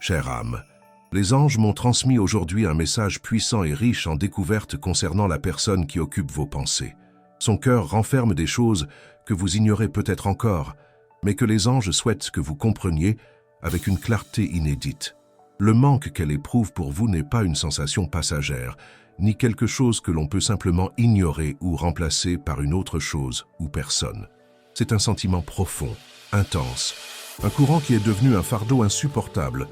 Chère âme, les anges m'ont transmis aujourd'hui un message puissant et riche en découvertes concernant la personne qui occupe vos pensées. Son cœur renferme des choses que vous ignorez peut-être encore, mais que les anges souhaitent que vous compreniez avec une clarté inédite. Le manque qu'elle éprouve pour vous n'est pas une sensation passagère, ni quelque chose que l'on peut simplement ignorer ou remplacer par une autre chose ou personne. C'est un sentiment profond, intense, un courant qui est devenu un fardeau insupportable,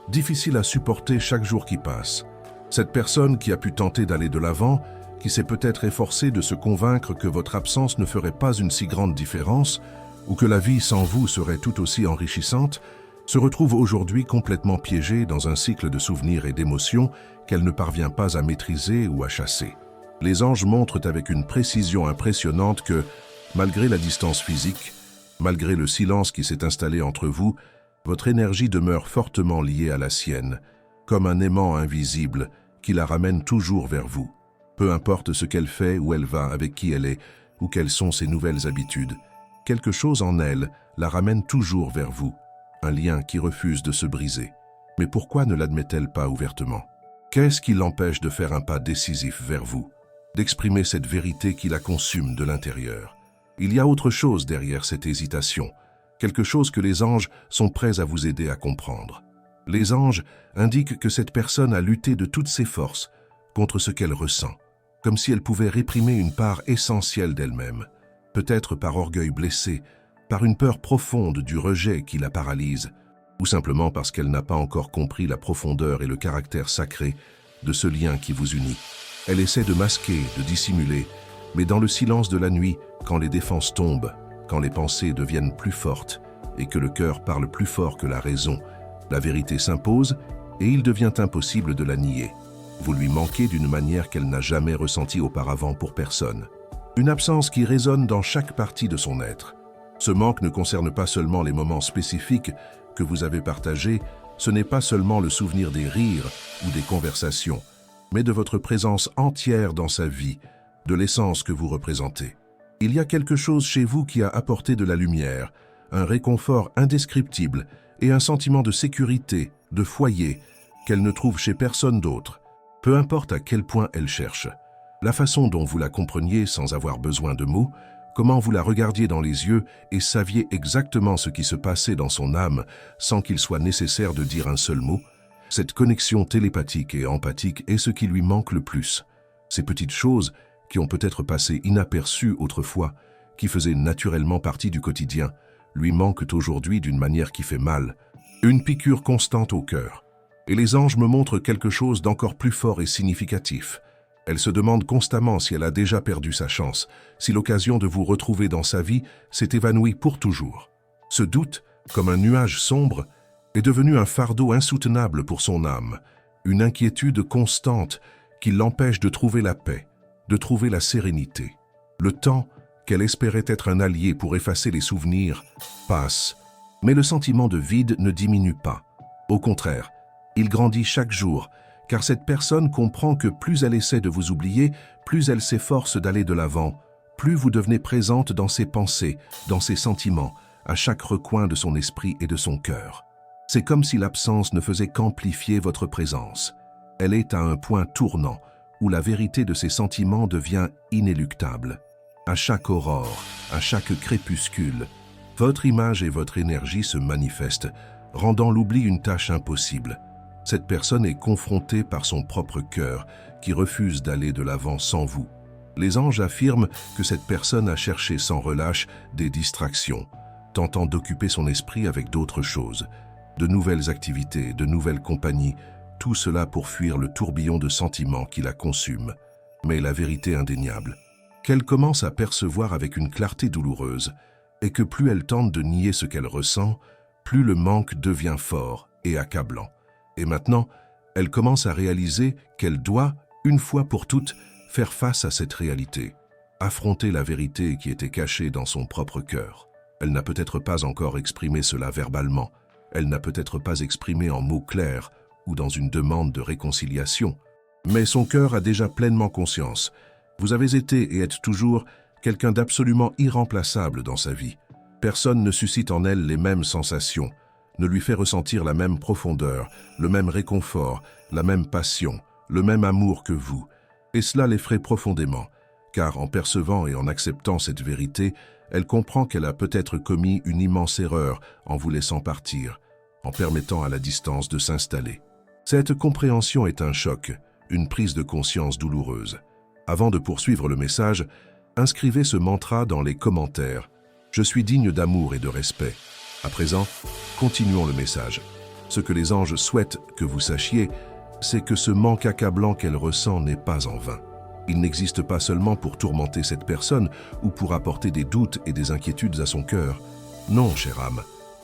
difficile à supporter chaque jour qui passe. Cette personne qui a pu tenter d'aller de l'avant, qui s'est peut-être efforcée de se convaincre que votre absence ne ferait pas une si grande différence, ou que la vie sans vous serait tout aussi enrichissante, se retrouve aujourd'hui complètement piégée dans un cycle de souvenirs et d'émotions qu'elle ne parvient pas à maîtriser ou à chasser. Les anges montrent avec une précision impressionnante que, malgré la distance physique, malgré le silence qui s'est installé entre vous, votre énergie demeure fortement liée à la sienne, comme un aimant invisible qui la ramène toujours vers vous. Peu importe ce qu'elle fait, où elle va, avec qui elle est, ou quelles sont ses nouvelles habitudes, quelque chose en elle la ramène toujours vers vous, un lien qui refuse de se briser. Mais pourquoi ne l'admet-elle pas ouvertement? Qu'est-ce qui l'empêche de faire un pas décisif vers vous, d'exprimer cette vérité qui la consume de l'intérieur? Il y a autre chose derrière cette hésitation, quelque chose que les anges sont prêts à vous aider à comprendre. Les anges indiquent que cette personne a lutté de toutes ses forces contre ce qu'elle ressent, comme si elle pouvait réprimer une part essentielle d'elle-même, peut-être par orgueil blessé, par une peur profonde du rejet qui la paralyse, ou simplement parce qu'elle n'a pas encore compris la profondeur et le caractère sacré de ce lien qui vous unit. Elle essaie de masquer, de dissimuler, mais dans le silence de la nuit, quand les défenses tombent, quand les pensées deviennent plus fortes et que le cœur parle plus fort que la raison, la vérité s'impose et il devient impossible de la nier. Vous lui manquez d'une manière qu'elle n'a jamais ressentie auparavant pour personne. Une absence qui résonne dans chaque partie de son être. Ce manque ne concerne pas seulement les moments spécifiques que vous avez partagés, ce n'est pas seulement le souvenir des rires ou des conversations, mais de votre présence entière dans sa vie, de l'essence que vous représentez. Il y a quelque chose chez vous qui a apporté de la lumière, un réconfort indescriptible et un sentiment de sécurité, de foyer, qu'elle ne trouve chez personne d'autre, peu importe à quel point elle cherche. La façon dont vous la compreniez sans avoir besoin de mots, comment vous la regardiez dans les yeux et saviez exactement ce qui se passait dans son âme sans qu'il soit nécessaire de dire un seul mot, cette connexion télépathique et empathique est ce qui lui manque le plus. Ces petites choses qui ont peut-être passé inaperçues autrefois, qui faisaient naturellement partie du quotidien, lui manquent aujourd'hui d'une manière qui fait mal, une piqûre constante au cœur. Et les anges me montrent quelque chose d'encore plus fort et significatif. Elle se demande constamment si elle a déjà perdu sa chance, si l'occasion de vous retrouver dans sa vie s'est évanouie pour toujours. Ce doute, comme un nuage sombre, est devenu un fardeau insoutenable pour son âme, une inquiétude constante qui l'empêche de trouver la paix, de trouver la sérénité. Le temps qu'elle espérait être un allié pour effacer les souvenirs passe, mais le sentiment de vide ne diminue pas. Au contraire, il grandit chaque jour, car cette personne comprend que plus elle essaie de vous oublier, plus elle s'efforce d'aller de l'avant, plus vous devenez présente dans ses pensées, dans ses sentiments, à chaque recoin de son esprit et de son cœur. C'est comme si l'absence ne faisait qu'amplifier votre présence. Elle est à un point tournant, où la vérité de ses sentiments devient inéluctable. À chaque aurore, à chaque crépuscule, votre image et votre énergie se manifestent, rendant l'oubli une tâche impossible. Cette personne est confrontée par son propre cœur, qui refuse d'aller de l'avant sans vous. Les anges affirment que cette personne a cherché sans relâche des distractions, tentant d'occuper son esprit avec d'autres choses, de nouvelles activités, de nouvelles compagnies, tout cela pour fuir le tourbillon de sentiments qui la consume. Mais la vérité indéniable, qu'elle commence à percevoir avec une clarté douloureuse, est que plus elle tente de nier ce qu'elle ressent, plus le manque devient fort et accablant. Et maintenant, elle commence à réaliser qu'elle doit, une fois pour toutes, faire face à cette réalité, affronter la vérité qui était cachée dans son propre cœur. Elle n'a peut-être pas encore exprimé cela verbalement, elle n'a peut-être pas exprimé en mots clairs ou dans une demande de réconciliation, mais son cœur a déjà pleinement conscience. Vous avez été et êtes toujours quelqu'un d'absolument irremplaçable dans sa vie. Personne ne suscite en elle les mêmes sensations, ne lui fait ressentir la même profondeur, le même réconfort, la même passion, le même amour que vous. Et cela l'effraie profondément, car en percevant et en acceptant cette vérité, elle comprend qu'elle a peut-être commis une immense erreur en vous laissant partir, en permettant à la distance de s'installer. Cette compréhension est un choc, une prise de conscience douloureuse. Avant de poursuivre le message, inscrivez ce mantra dans les commentaires. Je suis digne d'amour et de respect. À présent, continuons le message. Ce que les anges souhaitent que vous sachiez, c'est que ce manque accablant qu'elle ressent n'est pas en vain. Il n'existe pas seulement pour tourmenter cette personne ou pour apporter des doutes et des inquiétudes à son cœur. Non, chère âme,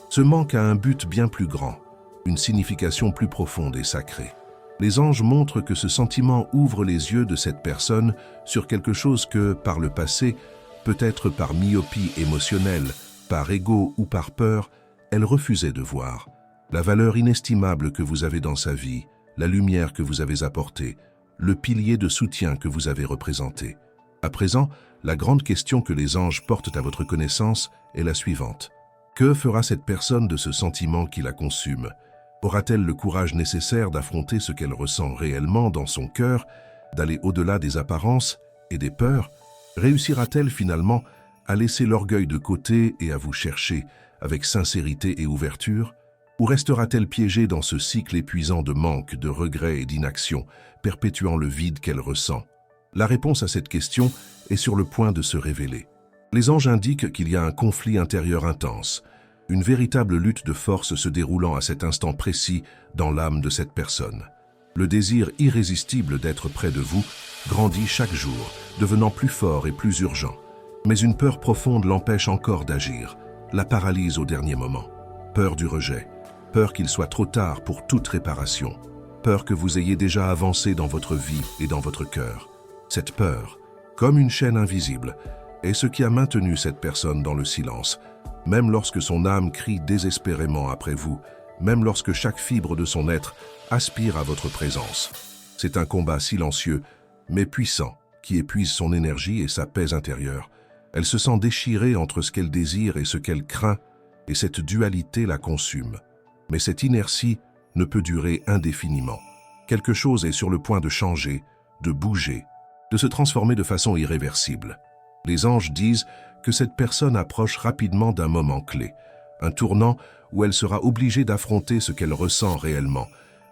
ce manque a un but bien plus grand, une signification plus profonde et sacrée. Les anges montrent que ce sentiment ouvre les yeux de cette personne sur quelque chose que, par le passé, peut-être par myopie émotionnelle, par ego ou par peur, elle refusait de voir. La valeur inestimable que vous avez dans sa vie, la lumière que vous avez apportée, le pilier de soutien que vous avez représenté. À présent, la grande question que les anges portent à votre connaissance est la suivante. Que fera cette personne de ce sentiment qui la consume? Aura-t-elle le courage nécessaire d'affronter ce qu'elle ressent réellement dans son cœur, d'aller au-delà des apparences et des peurs? Réussira-t-elle finalement à laisser l'orgueil de côté et à vous chercher avec sincérité et ouverture? Ou restera-t-elle piégée dans ce cycle épuisant de manque, de regrets et d'inaction, perpétuant le vide qu'elle ressent? La réponse à cette question est sur le point de se révéler. Les anges indiquent qu'il y a un conflit intérieur intense, une véritable lutte de force se déroulant à cet instant précis dans l'âme de cette personne. Le désir irrésistible d'être près de vous grandit chaque jour, devenant plus fort et plus urgent. Mais une peur profonde l'empêche encore d'agir, la paralyse au dernier moment. Peur du rejet, peur qu'il soit trop tard pour toute réparation, peur que vous ayez déjà avancé dans votre vie et dans votre cœur. Cette peur, comme une chaîne invisible, est ce qui a maintenu cette personne dans le silence, même lorsque son âme crie désespérément après vous, même lorsque chaque fibre de son être aspire à votre présence. C'est un combat silencieux, mais puissant, qui épuise son énergie et sa paix intérieure. Elle se sent déchirée entre ce qu'elle désire et ce qu'elle craint, et cette dualité la consume. Mais cette inertie ne peut durer indéfiniment. Quelque chose est sur le point de changer, de bouger, de se transformer de façon irréversible. Les anges disent que cette personne approche rapidement d'un moment clé, un tournant où elle sera obligée d'affronter ce qu'elle ressent réellement,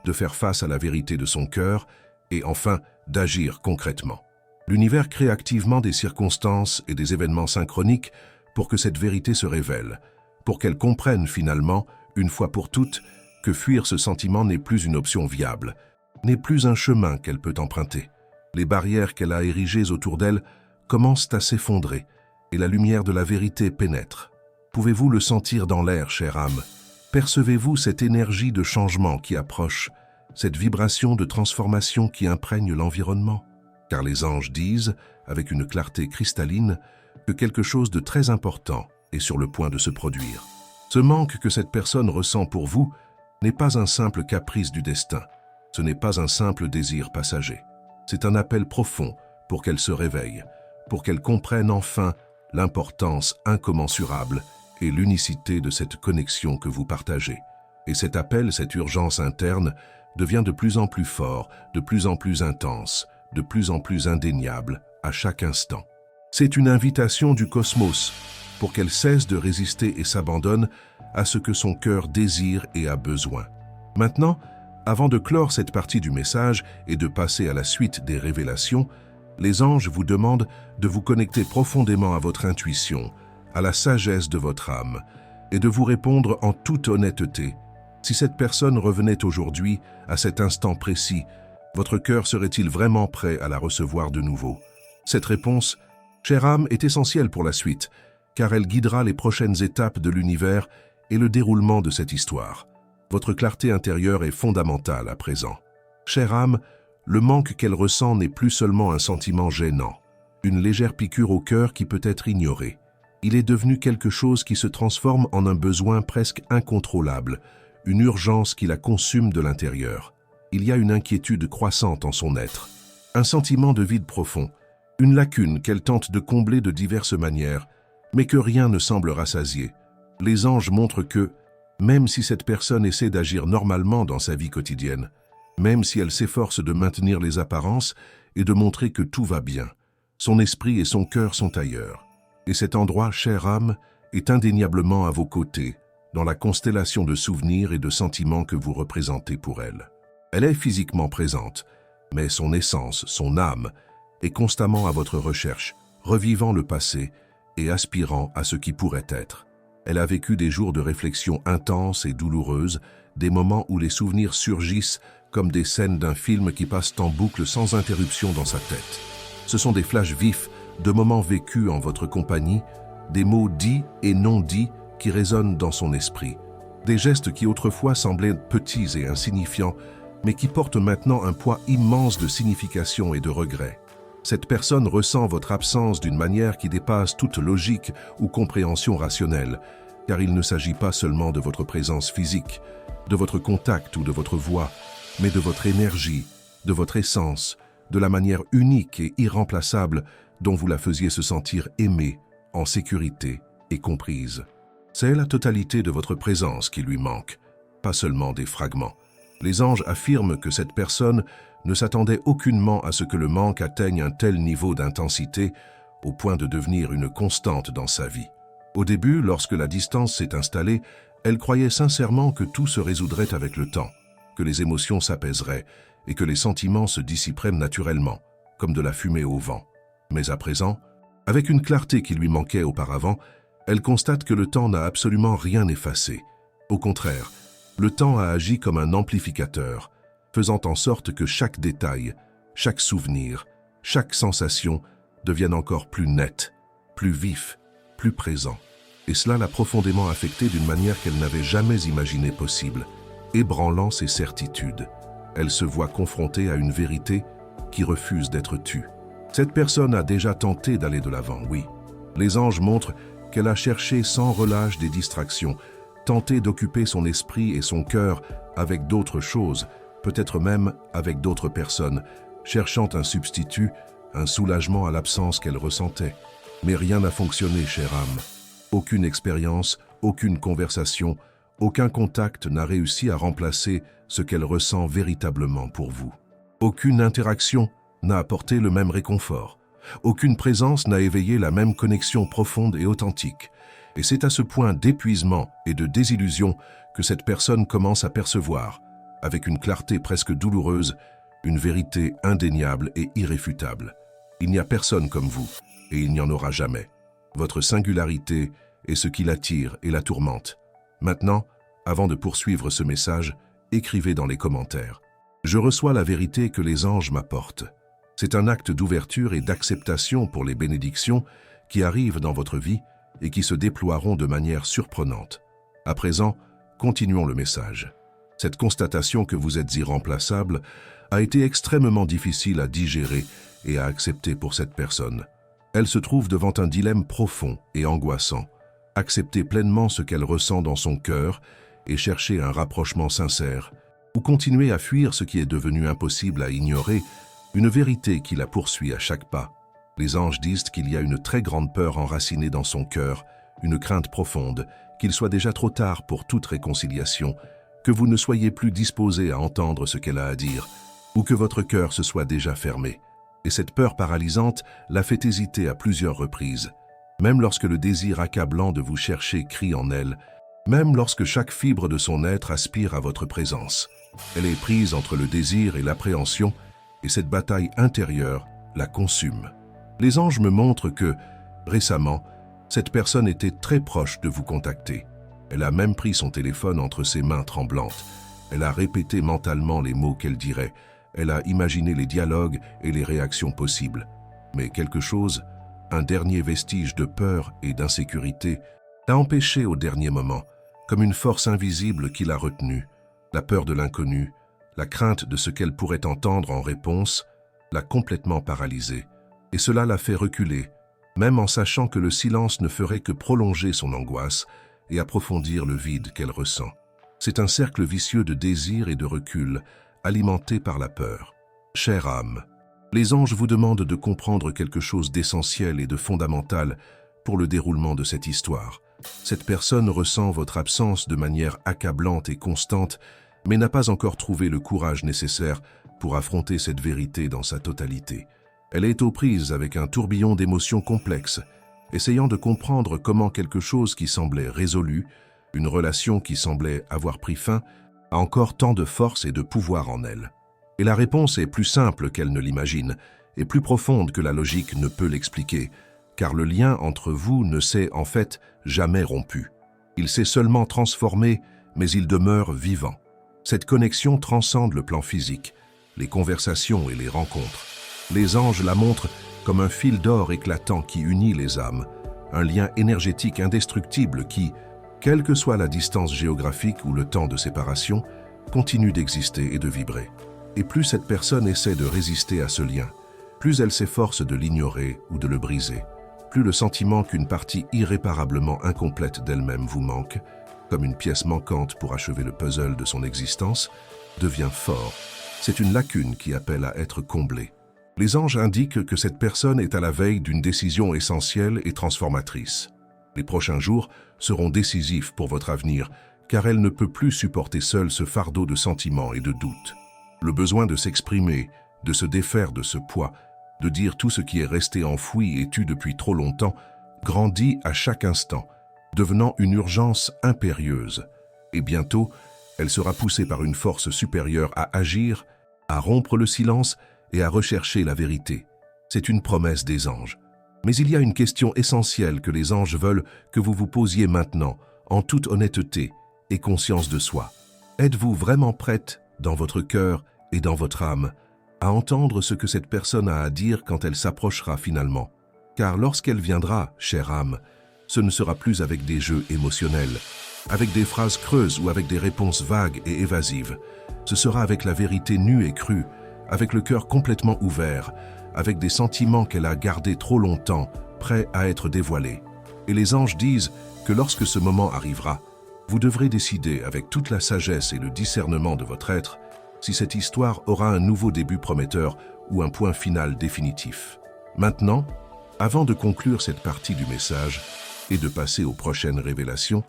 de faire face à la vérité de son cœur et enfin d'agir concrètement. L'univers crée activement des circonstances et des événements synchroniques pour que cette vérité se révèle, pour qu'elle comprenne finalement, une fois pour toutes, que fuir ce sentiment n'est plus une option viable, n'est plus un chemin qu'elle peut emprunter. Les barrières qu'elle a érigées autour d'elle commencent à s'effondrer et la lumière de la vérité pénètre. Pouvez-vous le sentir dans l'air, chère âme? Percevez-vous cette énergie de changement qui approche, cette vibration de transformation qui imprègne l'environnement? Car les anges disent, avec une clarté cristalline, que quelque chose de très important est sur le point de se produire. Ce manque que cette personne ressent pour vous n'est pas un simple caprice du destin. Ce n'est pas un simple désir passager. C'est un appel profond pour qu'elle se réveille, pour qu'elle comprenne enfin l'importance incommensurable et l'unicité de cette connexion que vous partagez. Et cet appel, cette urgence interne, devient de plus en plus fort, de plus en plus intense, de plus en plus indéniable à chaque instant. C'est une invitation du cosmos pour qu'elle cesse de résister et s'abandonne à ce que son cœur désire et a besoin. Maintenant, avant de clore cette partie du message et de passer à la suite des révélations, les anges vous demandent de vous connecter profondément à votre intuition, à la sagesse de votre âme, et de vous répondre en toute honnêteté. Si cette personne revenait aujourd'hui, à cet instant précis, votre cœur serait-il vraiment prêt à la recevoir de nouveau? Cette réponse, chère âme, est essentielle pour la suite, car elle guidera les prochaines étapes de l'univers et le déroulement de cette histoire. Votre clarté intérieure est fondamentale à présent. Chère âme, le manque qu'elle ressent n'est plus seulement un sentiment gênant, une légère piqûre au cœur qui peut être ignorée. Il est devenu quelque chose qui se transforme en un besoin presque incontrôlable, une urgence qui la consume de l'intérieur. Il y a une inquiétude croissante en son être, un sentiment de vide profond, une lacune qu'elle tente de combler de diverses manières, mais que rien ne semble rassasier. Les anges montrent que, même si cette personne essaie d'agir normalement dans sa vie quotidienne, même si elle s'efforce de maintenir les apparences et de montrer que tout va bien. Son esprit et son cœur sont ailleurs. Et cet endroit, chère âme, est indéniablement à vos côtés, dans la constellation de souvenirs et de sentiments que vous représentez pour elle. Elle est physiquement présente, mais son essence, son âme, est constamment à votre recherche, revivant le passé et aspirant à ce qui pourrait être. Elle a vécu des jours de réflexion intenses et douloureuses, des moments où les souvenirs surgissent comme des scènes d'un film qui passent en boucle sans interruption dans sa tête. Ce sont des flashs vifs de moments vécus en votre compagnie, des mots dits et non dits qui résonnent dans son esprit, des gestes qui autrefois semblaient petits et insignifiants, mais qui portent maintenant un poids immense de signification et de regret. Cette personne ressent votre absence d'une manière qui dépasse toute logique ou compréhension rationnelle, car il ne s'agit pas seulement de votre présence physique, de votre contact ou de votre voix, mais de votre énergie, de votre essence, de la manière unique et irremplaçable dont vous la faisiez se sentir aimée, en sécurité et comprise. C'est la totalité de votre présence qui lui manque, pas seulement des fragments. Les anges affirment que cette personne ne s'attendait aucunement à ce que le manque atteigne un tel niveau d'intensité au point de devenir une constante dans sa vie. Au début, lorsque la distance s'est installée, elle croyait sincèrement que tout se résoudrait avec le temps, que les émotions s'apaiseraient et que les sentiments se dissiperaient naturellement, comme de la fumée au vent. Mais à présent, avec une clarté qui lui manquait auparavant, elle constate que le temps n'a absolument rien effacé. Au contraire, le temps a agi comme un amplificateur, faisant en sorte que chaque détail, chaque souvenir, chaque sensation deviennent encore plus net, plus vif, plus présent. Et cela l'a profondément affectée d'une manière qu'elle n'avait jamais imaginée possible, ébranlant ses certitudes. Elle se voit confrontée à une vérité qui refuse d'être tue. Cette personne a déjà tenté d'aller de l'avant, oui. Les anges montrent qu'elle a cherché sans relâche des distractions, tenté d'occuper son esprit et son cœur avec d'autres choses, peut-être même avec d'autres personnes, cherchant un substitut, un soulagement à l'absence qu'elle ressentait. Mais rien n'a fonctionné, chère âme. Aucune expérience, aucune conversation, aucun contact n'a réussi à remplacer ce qu'elle ressent véritablement pour vous. Aucune interaction n'a apporté le même réconfort. Aucune présence n'a éveillé la même connexion profonde et authentique. Et c'est à ce point d'épuisement et de désillusion que cette personne commence à percevoir, avec une clarté presque douloureuse, une vérité indéniable et irréfutable. Il n'y a personne comme vous, et il n'y en aura jamais. Votre singularité est ce qui l'attire et la tourmente. Maintenant, avant de poursuivre ce message, écrivez dans les commentaires. Je reçois la vérité que les anges m'apportent. C'est un acte d'ouverture et d'acceptation pour les bénédictions qui arrivent dans votre vie et qui se déploieront de manière surprenante. À présent, continuons le message. Cette constatation que vous êtes irremplaçable a été extrêmement difficile à digérer et à accepter pour cette personne. Elle se trouve devant un dilemme profond et angoissant. Accepter pleinement ce qu'elle ressent dans son cœur et chercher un rapprochement sincère, ou continuer à fuir ce qui est devenu impossible à ignorer, une vérité qui la poursuit à chaque pas. Les anges disent qu'il y a une très grande peur enracinée dans son cœur, une crainte profonde, qu'il soit déjà trop tard pour toute réconciliation, que vous ne soyez plus disposé à entendre ce qu'elle a à dire, ou que votre cœur se soit déjà fermé. Et cette peur paralysante l'a fait hésiter à plusieurs reprises. Même lorsque le désir accablant de vous chercher crie en elle, même lorsque chaque fibre de son être aspire à votre présence. Elle est prise entre le désir et l'appréhension, et cette bataille intérieure la consume. Les anges me montrent que, récemment, cette personne était très proche de vous contacter. Elle a même pris son téléphone entre ses mains tremblantes. Elle a répété mentalement les mots qu'elle dirait. Elle a imaginé les dialogues et les réactions possibles. Mais quelque chose, un dernier vestige de peur et d'insécurité, l'a empêché au dernier moment, comme une force invisible qui l'a retenue. La peur de l'inconnu, la crainte de ce qu'elle pourrait entendre en réponse, l'a complètement paralysée. Et cela l'a fait reculer, même en sachant que le silence ne ferait que prolonger son angoisse et approfondir le vide qu'elle ressent. C'est un cercle vicieux de désir et de recul, alimenté par la peur. Chère âme, les anges vous demandent de comprendre quelque chose d'essentiel et de fondamental pour le déroulement de cette histoire. Cette personne ressent votre absence de manière accablante et constante, mais n'a pas encore trouvé le courage nécessaire pour affronter cette vérité dans sa totalité. Elle est aux prises avec un tourbillon d'émotions complexes, essayant de comprendre comment quelque chose qui semblait résolu, une relation qui semblait avoir pris fin, a encore tant de force et de pouvoir en elle. Et la réponse est plus simple qu'elle ne l'imagine, et plus profonde que la logique ne peut l'expliquer, car le lien entre vous ne s'est en fait jamais rompu. Il s'est seulement transformé, mais il demeure vivant. Cette connexion transcende le plan physique, les conversations et les rencontres. Les anges la montrent comme un fil d'or éclatant qui unit les âmes, un lien énergétique indestructible qui, quelle que soit la distance géographique ou le temps de séparation, continue d'exister et de vibrer. Et plus cette personne essaie de résister à ce lien, plus elle s'efforce de l'ignorer ou de le briser, plus le sentiment qu'une partie irréparablement incomplète d'elle-même vous manque, comme une pièce manquante pour achever le puzzle de son existence, devient fort. C'est une lacune qui appelle à être comblée. Les anges indiquent que cette personne est à la veille d'une décision essentielle et transformatrice. Les prochains jours seront décisifs pour votre avenir, car elle ne peut plus supporter seule ce fardeau de sentiments et de doutes. Le besoin de s'exprimer, de se défaire de ce poids, de dire tout ce qui est resté enfoui et tu depuis trop longtemps, grandit à chaque instant, devenant une urgence impérieuse. Et bientôt, elle sera poussée par une force supérieure à agir, à rompre le silence et à rechercher la vérité. C'est une promesse des anges. Mais il y a une question essentielle que les anges veulent que vous vous posiez maintenant, en toute honnêteté et conscience de soi. Êtes-vous vraiment prête, dans votre cœur et dans votre âme, à entendre ce que cette personne a à dire quand elle s'approchera finalement? Car lorsqu'elle viendra, chère âme, ce ne sera plus avec des jeux émotionnels, avec des phrases creuses ou avec des réponses vagues et évasives. Ce sera avec la vérité nue et crue, avec le cœur complètement ouvert, avec des sentiments qu'elle a gardés trop longtemps, prêts à être dévoilés. Et les anges disent que lorsque ce moment arrivera, vous devrez décider avec toute la sagesse et le discernement de votre être si cette histoire aura un nouveau début prometteur ou un point final définitif. Maintenant, avant de conclure cette partie du message et de passer aux prochaines révélations,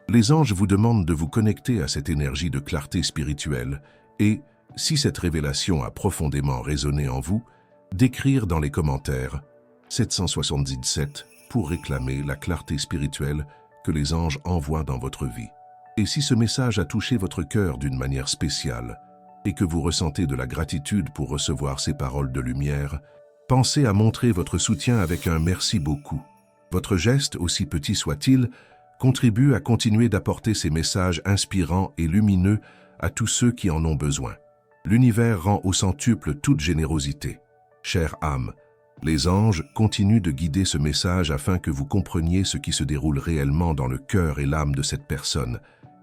les anges vous demandent de vous connecter à cette énergie de clarté spirituelle et, si cette révélation a profondément résonné en vous, d'écrire dans les commentaires 777 pour réclamer la clarté spirituelle que les anges envoient dans votre vie. Et si ce message a touché votre cœur d'une manière spéciale et que vous ressentez de la gratitude pour recevoir ces paroles de lumière, pensez à montrer votre soutien avec un merci beaucoup. Votre geste, aussi petit soit-il, contribue à continuer d'apporter ces messages inspirants et lumineux à tous ceux qui en ont besoin. L'univers rend au centuple toute générosité. Chère âme, les anges continuent de guider ce message afin que vous compreniez ce qui se déroule réellement dans le cœur et l'âme de cette personne.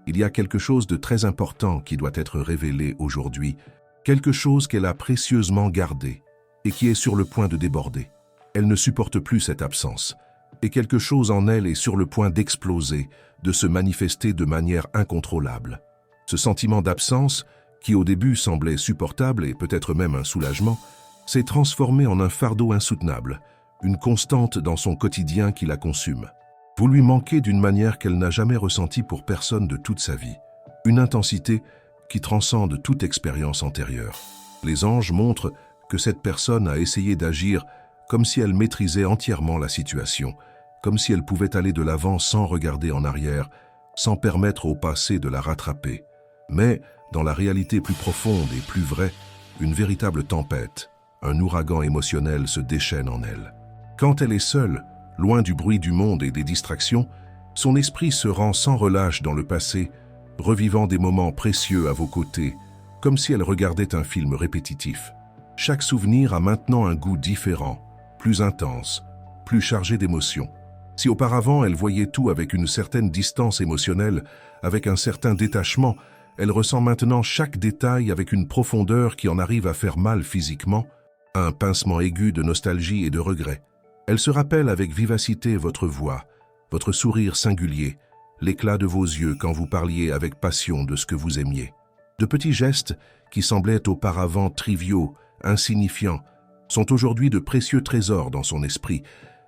Il y a quelque chose de très important qui doit être révélé aujourd'hui, quelque chose qu'elle a précieusement gardé et qui est sur le point de déborder. Elle ne supporte plus cette absence, et quelque chose en elle est sur le point d'exploser, de se manifester de manière incontrôlable. Ce sentiment d'absence, qui au début semblait supportable et peut-être même un soulagement, s'est transformé en un fardeau insoutenable, une constante dans son quotidien qui la consume. Vous lui manquez d'une manière qu'elle n'a jamais ressentie pour personne de toute sa vie, une intensité qui transcende toute expérience antérieure. Les anges montrent que cette personne a essayé d'agir comme si elle maîtrisait entièrement la situation, comme si elle pouvait aller de l'avant sans regarder en arrière, sans permettre au passé de la rattraper. Mais, dans la réalité plus profonde et plus vraie, une véritable tempête, un ouragan émotionnel se déchaîne en elle. Quand elle est seule, loin du bruit du monde et des distractions, son esprit se rend sans relâche dans le passé, revivant des moments précieux à vos côtés, comme si elle regardait un film répétitif. Chaque souvenir a maintenant un goût différent, plus intense, plus chargé d'émotions. Si auparavant elle voyait tout avec une certaine distance émotionnelle, avec un certain détachement, elle ressent maintenant chaque détail avec une profondeur qui en arrive à faire mal physiquement, un pincement aigu de nostalgie et de regret. Elle se rappelle avec vivacité votre voix, votre sourire singulier, l'éclat de vos yeux quand vous parliez avec passion de ce que vous aimiez. De petits gestes qui semblaient auparavant triviaux, insignifiants, sont aujourd'hui de précieux trésors dans son esprit,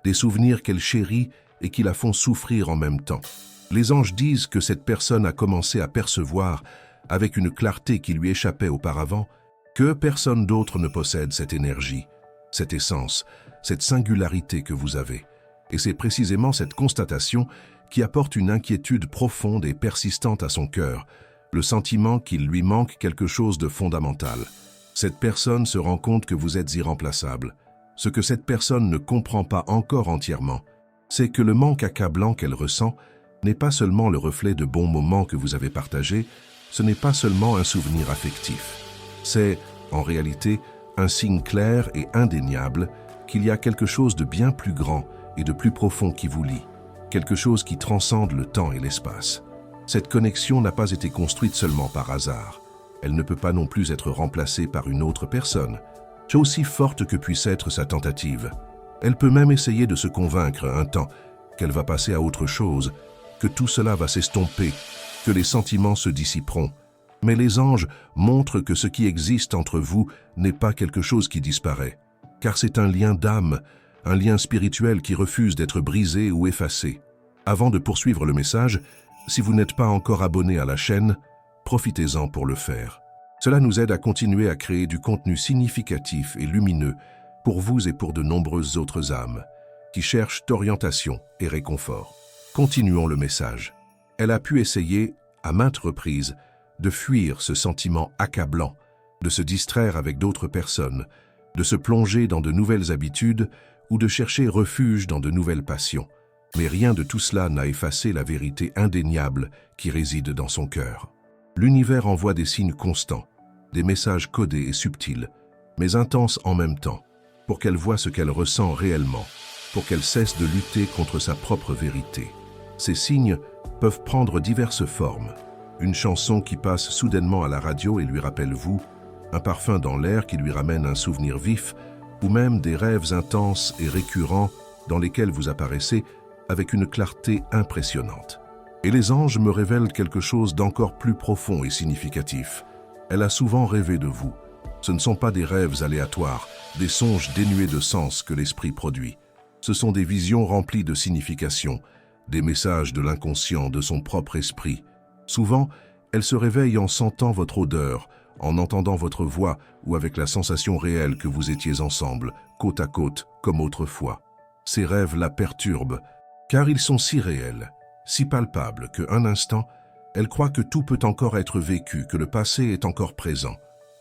des souvenirs qu'elle chérit et qui la font souffrir en même temps. Les anges disent que cette personne a commencé à percevoir, avec une clarté qui lui échappait auparavant, que personne d'autre ne possède cette énergie, cette essence, cette singularité que vous avez. Et c'est précisément cette constatation qui apporte une inquiétude profonde et persistante à son cœur, le sentiment qu'il lui manque quelque chose de fondamental. Cette personne se rend compte que vous êtes irremplaçable. Ce que cette personne ne comprend pas encore entièrement, c'est que le manque accablant qu'elle ressent n'est pas seulement le reflet de bons moments que vous avez partagés, ce n'est pas seulement un souvenir affectif. C'est, en réalité, un signe clair et indéniable qu'il y a quelque chose de bien plus grand et de plus profond qui vous lie, quelque chose qui transcende le temps et l'espace. Cette connexion n'a pas été construite seulement par hasard. Elle ne peut pas non plus être remplacée par une autre personne, aussi forte que puisse être sa tentative. Elle peut même essayer de se convaincre un temps qu'elle va passer à autre chose, que tout cela va s'estomper, que les sentiments se dissiperont. Mais les anges montrent que ce qui existe entre vous n'est pas quelque chose qui disparaît, car c'est un lien d'âme, un lien spirituel qui refuse d'être brisé ou effacé. Avant de poursuivre le message, si vous n'êtes pas encore abonné à la chaîne, profitez-en pour le faire. Cela nous aide à continuer à créer du contenu significatif et lumineux pour vous et pour de nombreuses autres âmes qui cherchent orientation et réconfort. Continuons le message. Elle a pu essayer, à maintes reprises, de fuir ce sentiment accablant, de se distraire avec d'autres personnes, de se plonger dans de nouvelles habitudes ou de chercher refuge dans de nouvelles passions. Mais rien de tout cela n'a effacé la vérité indéniable qui réside dans son cœur. L'univers envoie des signes constants, des messages codés et subtils, mais intenses en même temps, pour qu'elle voie ce qu'elle ressent réellement, pour qu'elle cesse de lutter contre sa propre vérité. Ces signes peuvent prendre diverses formes. Une chanson qui passe soudainement à la radio et lui rappelle vous, un parfum dans l'air qui lui ramène un souvenir vif, ou même des rêves intenses et récurrents dans lesquels vous apparaissez avec une clarté impressionnante. Et les anges me révèlent quelque chose d'encore plus profond et significatif. Elle a souvent rêvé de vous. Ce ne sont pas des rêves aléatoires, des songes dénués de sens que l'esprit produit. Ce sont des visions remplies de signification, des messages de l'inconscient, de son propre esprit. Souvent, elle se réveille en sentant votre odeur, en entendant votre voix ou avec la sensation réelle que vous étiez ensemble, côte à côte, comme autrefois. Ces rêves la perturbent, car ils sont si réels, si palpables qu'un instant, elle croit que tout peut encore être vécu, que le passé est encore présent.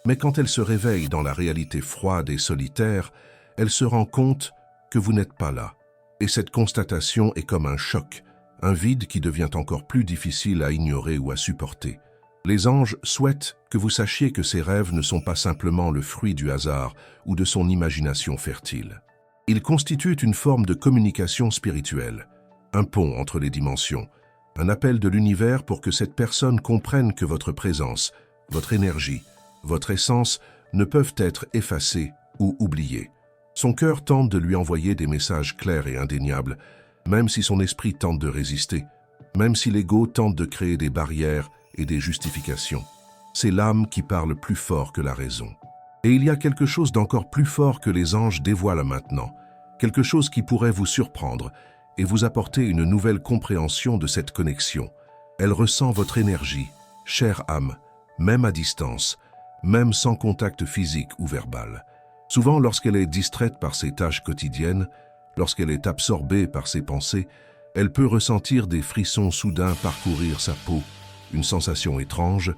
Mais quand elle se réveille dans la réalité froide et solitaire, elle se rend compte que vous n'êtes pas là. Et cette constatation est comme un choc, un vide qui devient encore plus difficile à ignorer ou à supporter. Les anges souhaitent que vous sachiez que ces rêves ne sont pas simplement le fruit du hasard ou de son imagination fertile. Ils constituent une forme de communication spirituelle, un pont entre les dimensions, un appel de l'univers pour que cette personne comprenne que votre présence, votre énergie, votre essence ne peuvent être effacées ou oubliées. Son cœur tente de lui envoyer des messages clairs et indéniables, même si son esprit tente de résister, même si l'ego tente de créer des barrières et des justifications. C'est l'âme qui parle plus fort que la raison. Et il y a quelque chose d'encore plus fort que les anges dévoilent maintenant, quelque chose qui pourrait vous surprendre et vous apporter une nouvelle compréhension de cette connexion. Elle ressent votre énergie, chère âme, même à distance, même sans contact physique ou verbal. Souvent, lorsqu'elle est distraite par ses tâches quotidiennes, lorsqu'elle est absorbée par ses pensées, elle peut ressentir des frissons soudains parcourir sa peau, une sensation étrange,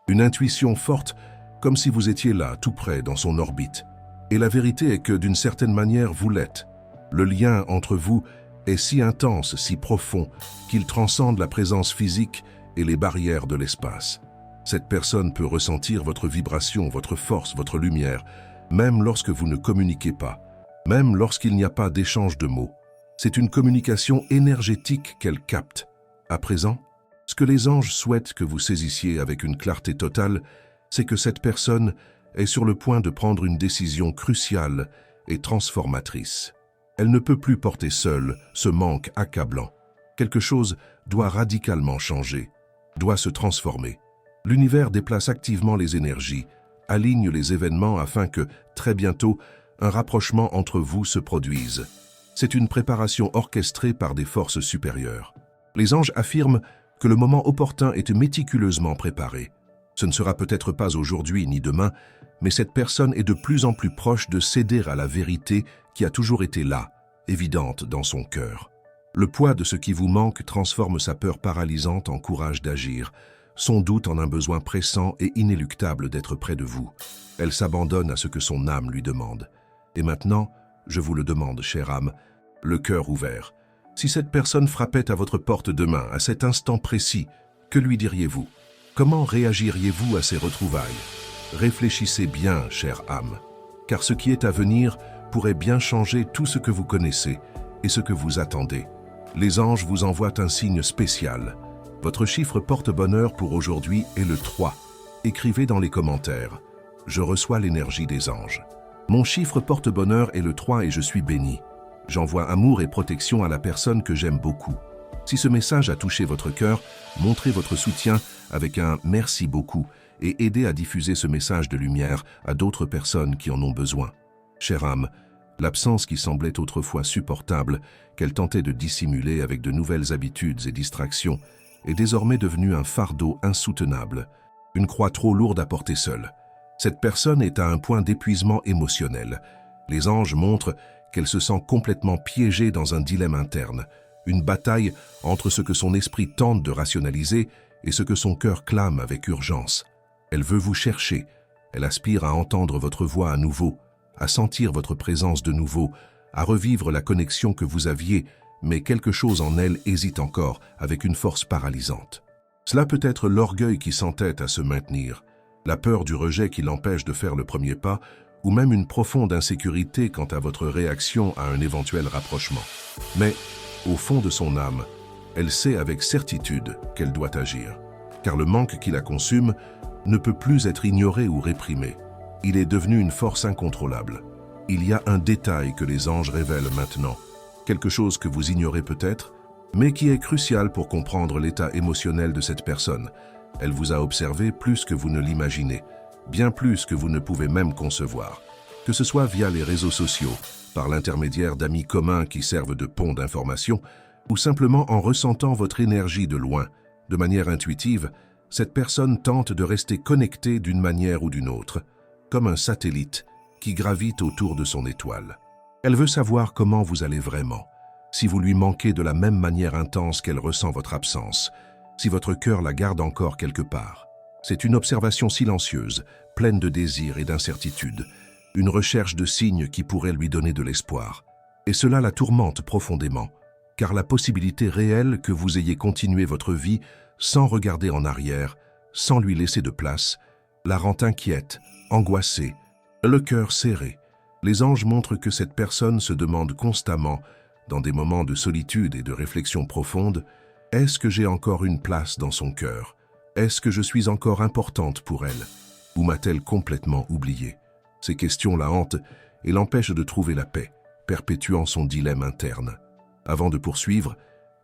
une intuition forte, comme si vous étiez là, tout près, dans son orbite. Et la vérité est que, d'une certaine manière, vous l'êtes. Le lien entre vous est si intense, si profond, qu'il transcende la présence physique et les barrières de l'espace. Cette personne peut ressentir votre vibration, votre force, votre lumière, même lorsque vous ne communiquez pas, même lorsqu'il n'y a pas d'échange de mots. C'est une communication énergétique qu'elle capte. À présent, ce que les anges souhaitent que vous saisissiez avec une clarté totale, c'est que cette personne est sur le point de prendre une décision cruciale et transformatrice. Elle ne peut plus porter seule ce manque accablant. Quelque chose doit radicalement changer, doit se transformer. L'univers déplace activement les énergies, aligne les événements afin que, très bientôt, un rapprochement entre vous se produise. C'est une préparation orchestrée par des forces supérieures. Les anges affirment que le moment opportun est méticuleusement préparé. Ce ne sera peut-être pas aujourd'hui ni demain, mais cette personne est de plus en plus proche de céder à la vérité qui a toujours été là, évidente dans son cœur. Le poids de ce qui vous manque transforme sa peur paralysante en courage d'agir, son doute en un besoin pressant et inéluctable d'être près de vous. Elle s'abandonne à ce que son âme lui demande. Et maintenant, je vous le demande, chère âme, le cœur ouvert. Si cette personne frappait à votre porte demain, à cet instant précis, que lui diriez-vous? Comment réagiriez-vous à ces retrouvailles? Réfléchissez bien, chère âme, car ce qui est à venir pourrait bien changer tout ce que vous connaissez et ce que vous attendez. Les anges vous envoient un signe spécial. Votre chiffre porte-bonheur pour aujourd'hui est le 3. Écrivez dans les commentaires. Je reçois l'énergie des anges. Mon chiffre porte-bonheur est le 3 et je suis béni. J'envoie amour et protection à la personne que j'aime beaucoup. Si ce message a touché votre cœur, montrez votre soutien avec un « merci beaucoup » et aidez à diffuser ce message de lumière à d'autres personnes qui en ont besoin. Chère âme, l'absence qui semblait autrefois supportable, qu'elle tentait de dissimuler avec de nouvelles habitudes et distractions, est désormais devenue un fardeau insoutenable, une croix trop lourde à porter seule. Cette personne est à un point d'épuisement émotionnel. Les anges montrent qu'elle se sent complètement piégée dans un dilemme interne, une bataille entre ce que son esprit tente de rationaliser et ce que son cœur clame avec urgence. Elle veut vous chercher, elle aspire à entendre votre voix à nouveau, à sentir votre présence de nouveau, à revivre la connexion que vous aviez, mais quelque chose en elle hésite encore avec une force paralysante. Cela peut être l'orgueil qui s'entête à se maintenir, la peur du rejet qui l'empêche de faire le premier pas, ou même une profonde insécurité quant à votre réaction à un éventuel rapprochement. Mais, au fond de son âme, elle sait avec certitude qu'elle doit agir, car le manque qui la consume ne peut plus être ignoré ou réprimé. Il est devenu une force incontrôlable. Il y a un détail que les anges révèlent maintenant, quelque chose que vous ignorez peut-être, mais qui est crucial pour comprendre l'état émotionnel de cette personne. Elle vous a observé plus que vous ne l'imaginez, bien plus que vous ne pouvez même concevoir. Que ce soit via les réseaux sociaux, par l'intermédiaire d'amis communs qui servent de pont d'information, ou simplement en ressentant votre énergie de loin, de manière intuitive, cette personne tente de rester connectée d'une manière ou d'une autre, comme un satellite qui gravite autour de son étoile. Elle veut savoir comment vous allez vraiment, si vous lui manquez de la même manière intense qu'elle ressent votre absence, si votre cœur la garde encore quelque part. C'est une observation silencieuse, pleine de désir et d'incertitude, une recherche de signes qui pourraient lui donner de l'espoir. Et cela la tourmente profondément, car la possibilité réelle que vous ayez continué votre vie sans regarder en arrière, sans lui laisser de place, la rend inquiète, angoissée, le cœur serré. Les anges montrent que cette personne se demande constamment, dans des moments de solitude et de réflexion profonde, « Est-ce que j'ai encore une place dans son cœur? Est-ce que je suis encore importante pour elle? Ou m'a-t-elle complètement oubliée ?» Ces questions la hantent et l'empêchent de trouver la paix, perpétuant son dilemme interne. Avant de poursuivre,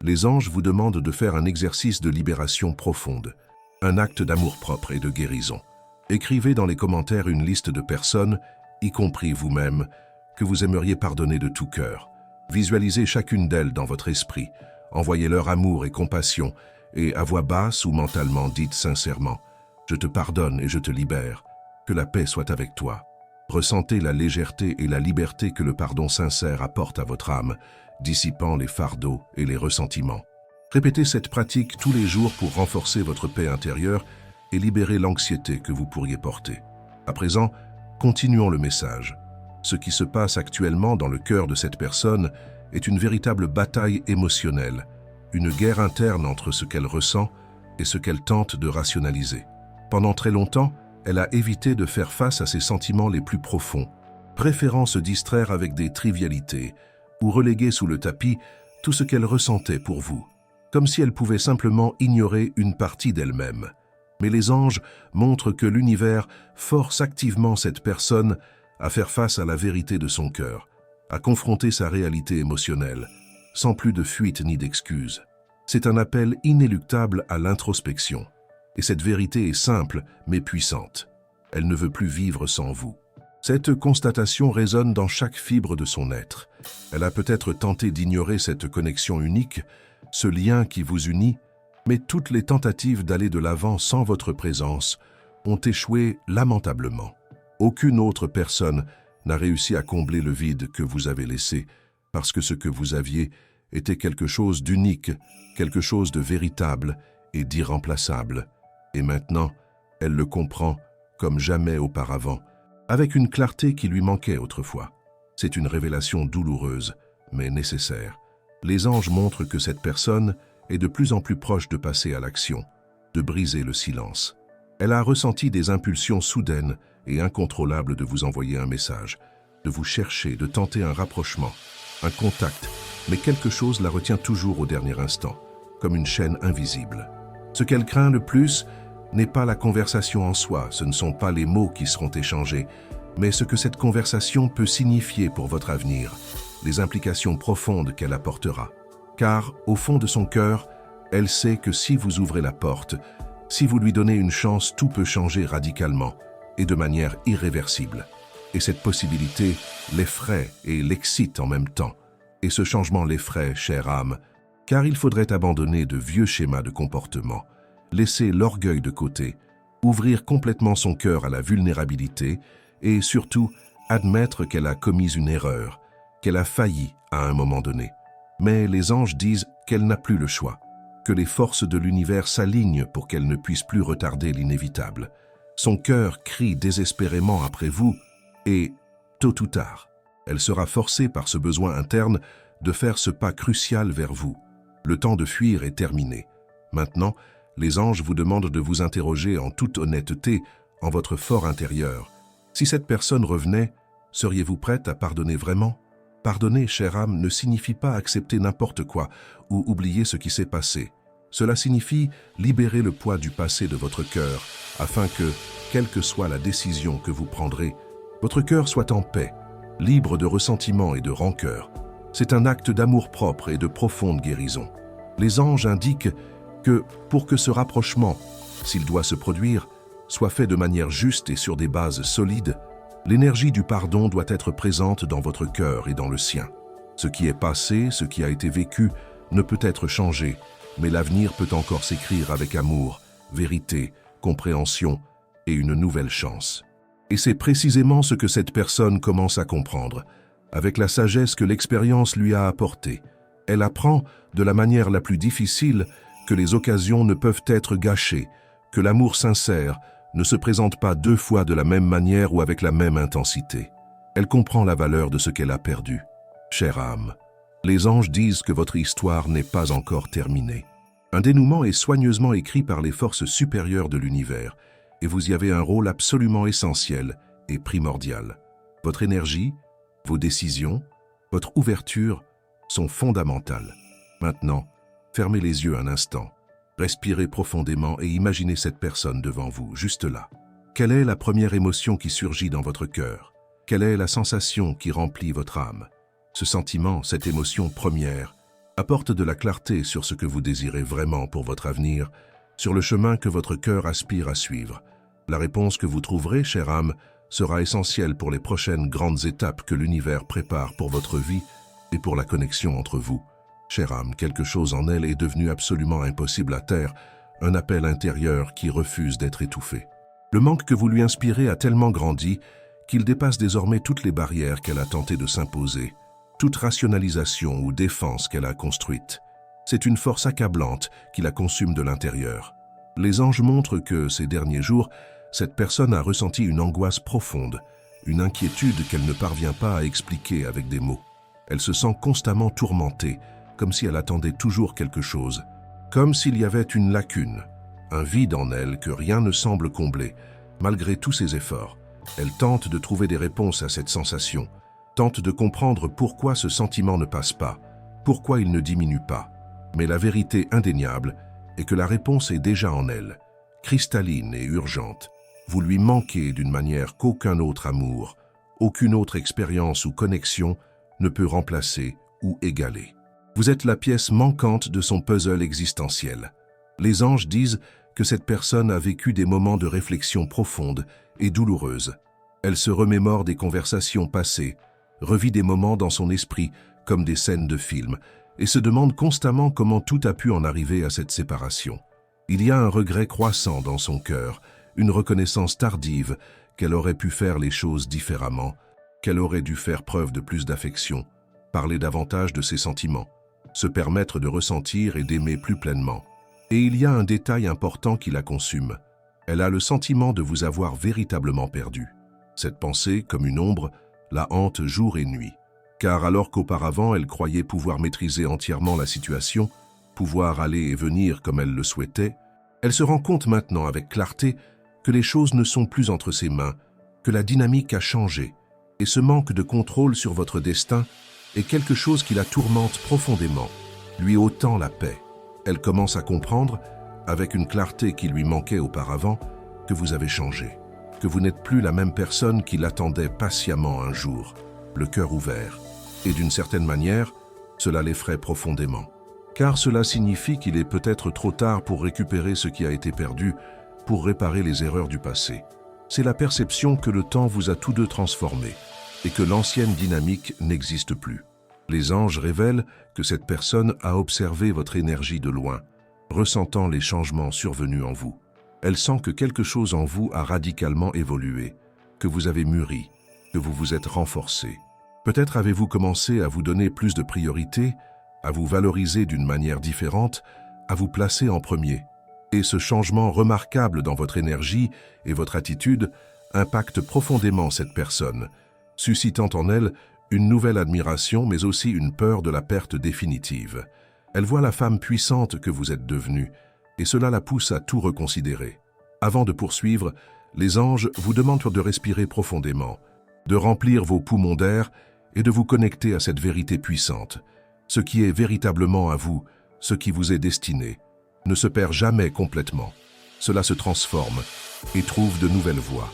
les anges vous demandent de faire un exercice de libération profonde, un acte d'amour-propre et de guérison. Écrivez dans les commentaires une liste de personnes, y compris vous-même, que vous aimeriez pardonner de tout cœur. Visualisez chacune d'elles dans votre esprit, envoyez-leur amour et compassion, et à voix basse ou mentalement dites sincèrement « Je te pardonne et je te libère, que la paix soit avec toi ». Ressentez la légèreté et la liberté que le pardon sincère apporte à votre âme, dissipant les fardeaux et les ressentiments. Répétez cette pratique tous les jours pour renforcer votre paix intérieure et libérer l'anxiété que vous pourriez porter. À présent, continuons le message. Ce qui se passe actuellement dans le cœur de cette personne est une véritable bataille émotionnelle, une guerre interne entre ce qu'elle ressent et ce qu'elle tente de rationaliser. Pendant très longtemps, elle a évité de faire face à ses sentiments les plus profonds, préférant se distraire avec des trivialités ou reléguer sous le tapis tout ce qu'elle ressentait pour vous, comme si elle pouvait simplement ignorer une partie d'elle-même. Mais les anges montrent que l'univers force activement cette personne à faire face à la vérité de son cœur, à confronter sa réalité émotionnelle, sans plus de fuite ni d'excuses. C'est un appel inéluctable à l'introspection. Et cette vérité est simple, mais puissante. Elle ne veut plus vivre sans vous. Cette constatation résonne dans chaque fibre de son être. Elle a peut-être tenté d'ignorer cette connexion unique, ce lien qui vous unit, mais toutes les tentatives d'aller de l'avant sans votre présence ont échoué lamentablement. Aucune autre personne n'a réussi à combler le vide que vous avez laissé, parce que ce que vous aviez était quelque chose d'unique, quelque chose de véritable et d'irremplaçable. Et maintenant, elle le comprend comme jamais auparavant, avec une clarté qui lui manquait autrefois. C'est une révélation douloureuse, mais nécessaire. Les anges montrent que cette personne est de plus en plus proche de passer à l'action, de briser le silence. Elle a ressenti des impulsions soudaines et incontrôlables de vous envoyer un message, de vous chercher, de tenter un rapprochement, un contact, mais quelque chose la retient toujours au dernier instant, comme une chaîne invisible. Ce qu'elle craint le plus n'est pas la conversation en soi, ce ne sont pas les mots qui seront échangés, mais ce que cette conversation peut signifier pour votre avenir, les implications profondes qu'elle apportera. Car, au fond de son cœur, elle sait que si vous ouvrez la porte, si vous lui donnez une chance, tout peut changer radicalement et de manière irréversible. Et cette possibilité l'effraie et l'excite en même temps. Et ce changement l'effraie, chère âme, car il faudrait abandonner de vieux schémas de comportement, laisser l'orgueil de côté, ouvrir complètement son cœur à la vulnérabilité et surtout admettre qu'elle a commis une erreur, qu'elle a failli à un moment donné. Mais les anges disent qu'elle n'a plus le choix, que les forces de l'univers s'alignent pour qu'elle ne puisse plus retarder l'inévitable. Son cœur crie désespérément après vous et, tôt ou tard, elle sera forcée par ce besoin interne de faire ce pas crucial vers vous. Le temps de fuir est terminé. Maintenant, les anges vous demandent de vous interroger en toute honnêteté en votre fort intérieur. Si cette personne revenait, seriez-vous prête à pardonner vraiment? Pardonner, chère âme, ne signifie pas accepter n'importe quoi ou oublier ce qui s'est passé. Cela signifie libérer le poids du passé de votre cœur, afin que, quelle que soit la décision que vous prendrez, votre cœur soit en paix, libre de ressentiment et de rancœur. C'est un acte d'amour-propre et de profonde guérison. Les anges indiquent que, pour que ce rapprochement, s'il doit se produire, soit fait de manière juste et sur des bases solides, l'énergie du pardon doit être présente dans votre cœur et dans le sien. Ce qui est passé, ce qui a été vécu, ne peut être changé, mais l'avenir peut encore s'écrire avec amour, vérité, compréhension et une nouvelle chance. Et c'est précisément ce que cette personne commence à comprendre, avec la sagesse que l'expérience lui a apportée. Elle apprend, de la manière la plus difficile, que les occasions ne peuvent être gâchées, que l'amour sincère ne se présente pas deux fois de la même manière ou avec la même intensité. Elle comprend la valeur de ce qu'elle a perdu. Chère âme, les anges disent que votre histoire n'est pas encore terminée. Un dénouement est soigneusement écrit par les forces supérieures de l'univers, et vous y avez un rôle absolument essentiel et primordial. Votre énergie, vos décisions, votre ouverture sont fondamentales. Maintenant, fermez les yeux un instant, respirez profondément et imaginez cette personne devant vous, juste là. Quelle est la première émotion qui surgit dans votre cœur? Quelle est la sensation qui remplit votre âme? Ce sentiment, cette émotion première, apporte de la clarté sur ce que vous désirez vraiment pour votre avenir, sur le chemin que votre cœur aspire à suivre. La réponse que vous trouverez, chère âme, sera essentielle pour les prochaines grandes étapes que l'univers prépare pour votre vie et pour la connexion entre vous. Chère âme, quelque chose en elle est devenu absolument impossible à taire, un appel intérieur qui refuse d'être étouffé. Le manque que vous lui inspirez a tellement grandi qu'il dépasse désormais toutes les barrières qu'elle a tenté de s'imposer, toute rationalisation ou défense qu'elle a construite. C'est une force accablante qui la consume de l'intérieur. Les anges montrent que, ces derniers jours, cette personne a ressenti une angoisse profonde, une inquiétude qu'elle ne parvient pas à expliquer avec des mots. Elle se sent constamment tourmentée, comme si elle attendait toujours quelque chose, comme s'il y avait une lacune, un vide en elle que rien ne semble combler, malgré tous ses efforts. Elle tente de trouver des réponses à cette sensation, tente de comprendre pourquoi ce sentiment ne passe pas, pourquoi il ne diminue pas. Mais la vérité indéniable est que la réponse est déjà en elle, cristalline et urgente. Vous lui manquez d'une manière qu'aucun autre amour, aucune autre expérience ou connexion ne peut remplacer ou égaler. Vous êtes la pièce manquante de son puzzle existentiel. Les anges disent que cette personne a vécu des moments de réflexion profonde et douloureuse. Elle se remémore des conversations passées, revit des moments dans son esprit comme des scènes de film, et se demande constamment comment tout a pu en arriver à cette séparation. Il y a un regret croissant dans son cœur, une reconnaissance tardive qu'elle aurait pu faire les choses différemment, qu'elle aurait dû faire preuve de plus d'affection, parler davantage de ses sentiments, se permettre de ressentir et d'aimer plus pleinement. Et il y a un détail important qui la consume. Elle a le sentiment de vous avoir véritablement perdu. Cette pensée, comme une ombre, la hante jour et nuit. Car alors qu'auparavant elle croyait pouvoir maîtriser entièrement la situation, pouvoir aller et venir comme elle le souhaitait, elle se rend compte maintenant avec clarté que les choses ne sont plus entre ses mains, que la dynamique a changé, et ce manque de contrôle sur votre destin est quelque chose qui la tourmente profondément, lui ôtant la paix. Elle commence à comprendre, avec une clarté qui lui manquait auparavant, que vous avez changé, que vous n'êtes plus la même personne qui l'attendait patiemment un jour, le cœur ouvert. Et d'une certaine manière, cela l'effraie profondément. Car cela signifie qu'il est peut-être trop tard pour récupérer ce qui a été perdu, pour réparer les erreurs du passé. C'est la perception que le temps vous a tous deux transformés et que l'ancienne dynamique n'existe plus. Les anges révèlent que cette personne a observé votre énergie de loin, ressentant les changements survenus en vous. Elle sent que quelque chose en vous a radicalement évolué, que vous avez mûri, que vous vous êtes renforcé. Peut-être avez-vous commencé à vous donner plus de priorité, à vous valoriser d'une manière différente, à vous placer en premier. Et ce changement remarquable dans votre énergie et votre attitude impacte profondément cette personne, suscitant en elle une nouvelle admiration mais aussi une peur de la perte définitive. Elle voit la femme puissante que vous êtes devenue et cela la pousse à tout reconsidérer. Avant de poursuivre, les anges vous demandent de respirer profondément, de remplir vos poumons d'air et de vous connecter à cette vérité puissante. Ce qui est véritablement à vous, ce qui vous est destiné, ne se perd jamais complètement. Cela se transforme et trouve de nouvelles voies.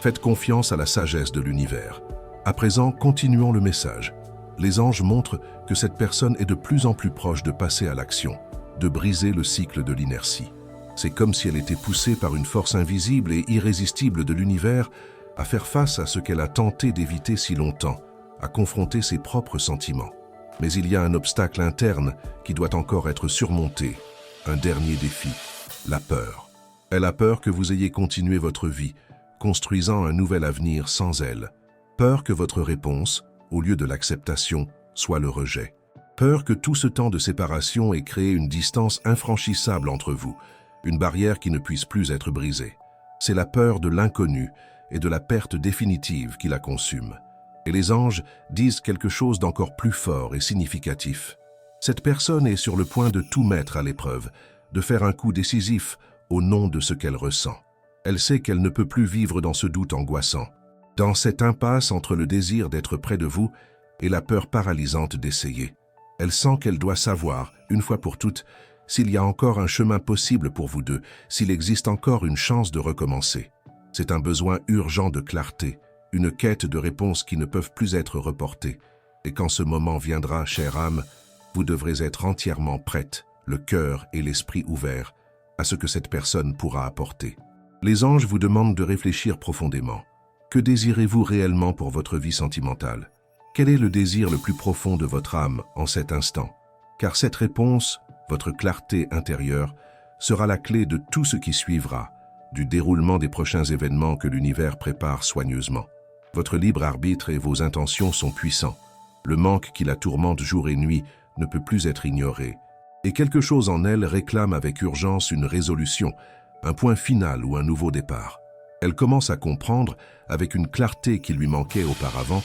Faites confiance à la sagesse de l'univers. À présent, continuons le message. Les anges montrent que cette personne est de plus en plus proche de passer à l'action, de briser le cycle de l'inertie. C'est comme si elle était poussée par une force invisible et irrésistible de l'univers à faire face à ce qu'elle a tenté d'éviter si longtemps, à confronter ses propres sentiments. Mais il y a un obstacle interne qui doit encore être surmonté, un dernier défi, la peur. Elle a peur que vous ayez continué votre vie, construisant un nouvel avenir sans elle. Peur que votre réponse, au lieu de l'acceptation, soit le rejet. Peur que tout ce temps de séparation ait créé une distance infranchissable entre vous, une barrière qui ne puisse plus être brisée. C'est la peur de l'inconnu et de la perte définitive qui la consume. Et les anges disent quelque chose d'encore plus fort et significatif. Cette personne est sur le point de tout mettre à l'épreuve, de faire un coup décisif au nom de ce qu'elle ressent. Elle sait qu'elle ne peut plus vivre dans ce doute angoissant, dans cette impasse entre le désir d'être près de vous et la peur paralysante d'essayer. Elle sent qu'elle doit savoir, une fois pour toutes, s'il y a encore un chemin possible pour vous deux, s'il existe encore une chance de recommencer. C'est un besoin urgent de clarté, une quête de réponses qui ne peuvent plus être reportées. Et quand ce moment viendra, chère âme, vous devrez être entièrement prête, le cœur et l'esprit ouverts, à ce que cette personne pourra apporter. Les anges vous demandent de réfléchir profondément. Que désirez-vous réellement pour votre vie sentimentale? Quel est le désir le plus profond de votre âme en cet instant? Car cette réponse, votre clarté intérieure, sera la clé de tout ce qui suivra, du déroulement des prochains événements que l'univers prépare soigneusement. Votre libre arbitre et vos intentions sont puissants. Le manque qui la tourmente jour et nuit ne peut plus être ignoré. Et quelque chose en elle réclame avec urgence une résolution, un point final ou un nouveau départ. Elle commence à comprendre, avec une clarté qui lui manquait auparavant,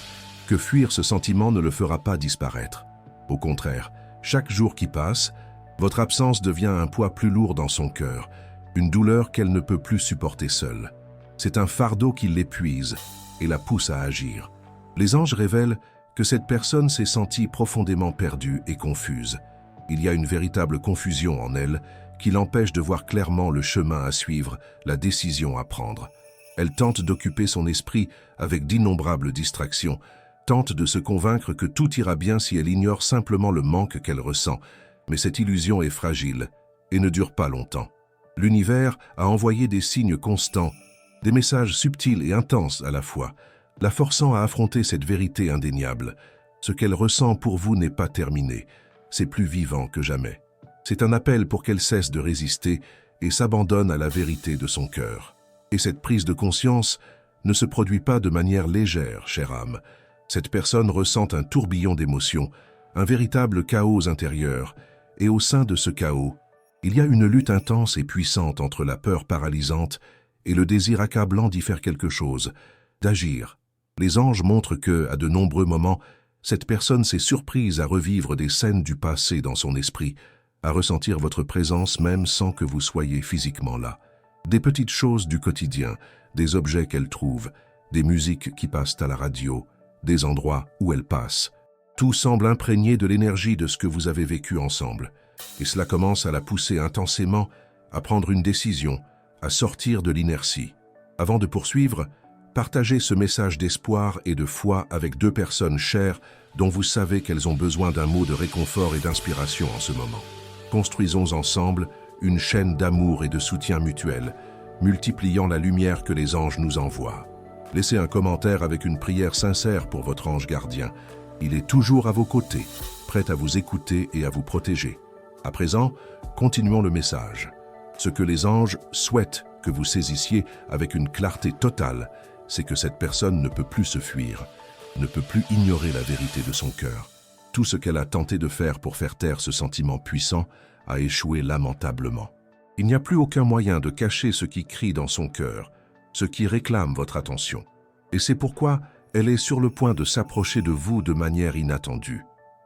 que fuir ce sentiment ne le fera pas disparaître. Au contraire, chaque jour qui passe, votre absence devient un poids plus lourd dans son cœur, une douleur qu'elle ne peut plus supporter seule. C'est un fardeau qui l'épuise et la pousse à agir. Les anges révèlent que cette personne s'est sentie profondément perdue et confuse. Il y a une véritable confusion en elle qui l'empêche de voir clairement le chemin à suivre, la décision à prendre. Elle tente d'occuper son esprit avec d'innombrables distractions, tente de se convaincre que tout ira bien si elle ignore simplement le manque qu'elle ressent. Mais cette illusion est fragile et ne dure pas longtemps. L'univers a envoyé des signes constants, Des messages subtils et intenses à la fois, la forçant à affronter cette vérité indéniable. Ce qu'elle ressent pour vous n'est pas terminé, c'est plus vivant que jamais. C'est un appel pour qu'elle cesse de résister et s'abandonne à la vérité de son cœur. Et cette prise de conscience ne se produit pas de manière légère, chère âme. Cette personne ressent un tourbillon d'émotions, un véritable chaos intérieur, et au sein de ce chaos, il y a une lutte intense et puissante entre la peur paralysante et le désir accablant d'y faire quelque chose, d'agir. Les anges montrent que, à de nombreux moments, cette personne s'est surprise à revivre des scènes du passé dans son esprit, à ressentir votre présence même sans que vous soyez physiquement là. Des petites choses du quotidien, des objets qu'elle trouve, des musiques qui passent à la radio, des endroits où elle passe. Tout semble imprégné de l'énergie de ce que vous avez vécu ensemble. Et cela commence à la pousser intensément à prendre une décision, à sortir de l'inertie. Avant de poursuivre, partagez ce message d'espoir et de foi avec deux personnes chères dont vous savez qu'elles ont besoin d'un mot de réconfort et d'inspiration en ce moment. Construisons ensemble une chaîne d'amour et de soutien mutuel, multipliant la lumière que les anges nous envoient. Laissez un commentaire avec une prière sincère pour votre ange gardien. Il est toujours à vos côtés, prêt à vous écouter et à vous protéger. À présent, continuons le message. Ce que les anges souhaitent que vous saisissiez avec une clarté totale, c'est que cette personne ne peut plus se fuir, ne peut plus ignorer la vérité de son cœur. Tout ce qu'elle a tenté de faire pour faire taire ce sentiment puissant a échoué lamentablement. Il n'y a plus aucun moyen de cacher ce qui crie dans son cœur, ce qui réclame votre attention. Et c'est pourquoi elle est sur le point de s'approcher de vous de manière inattendue.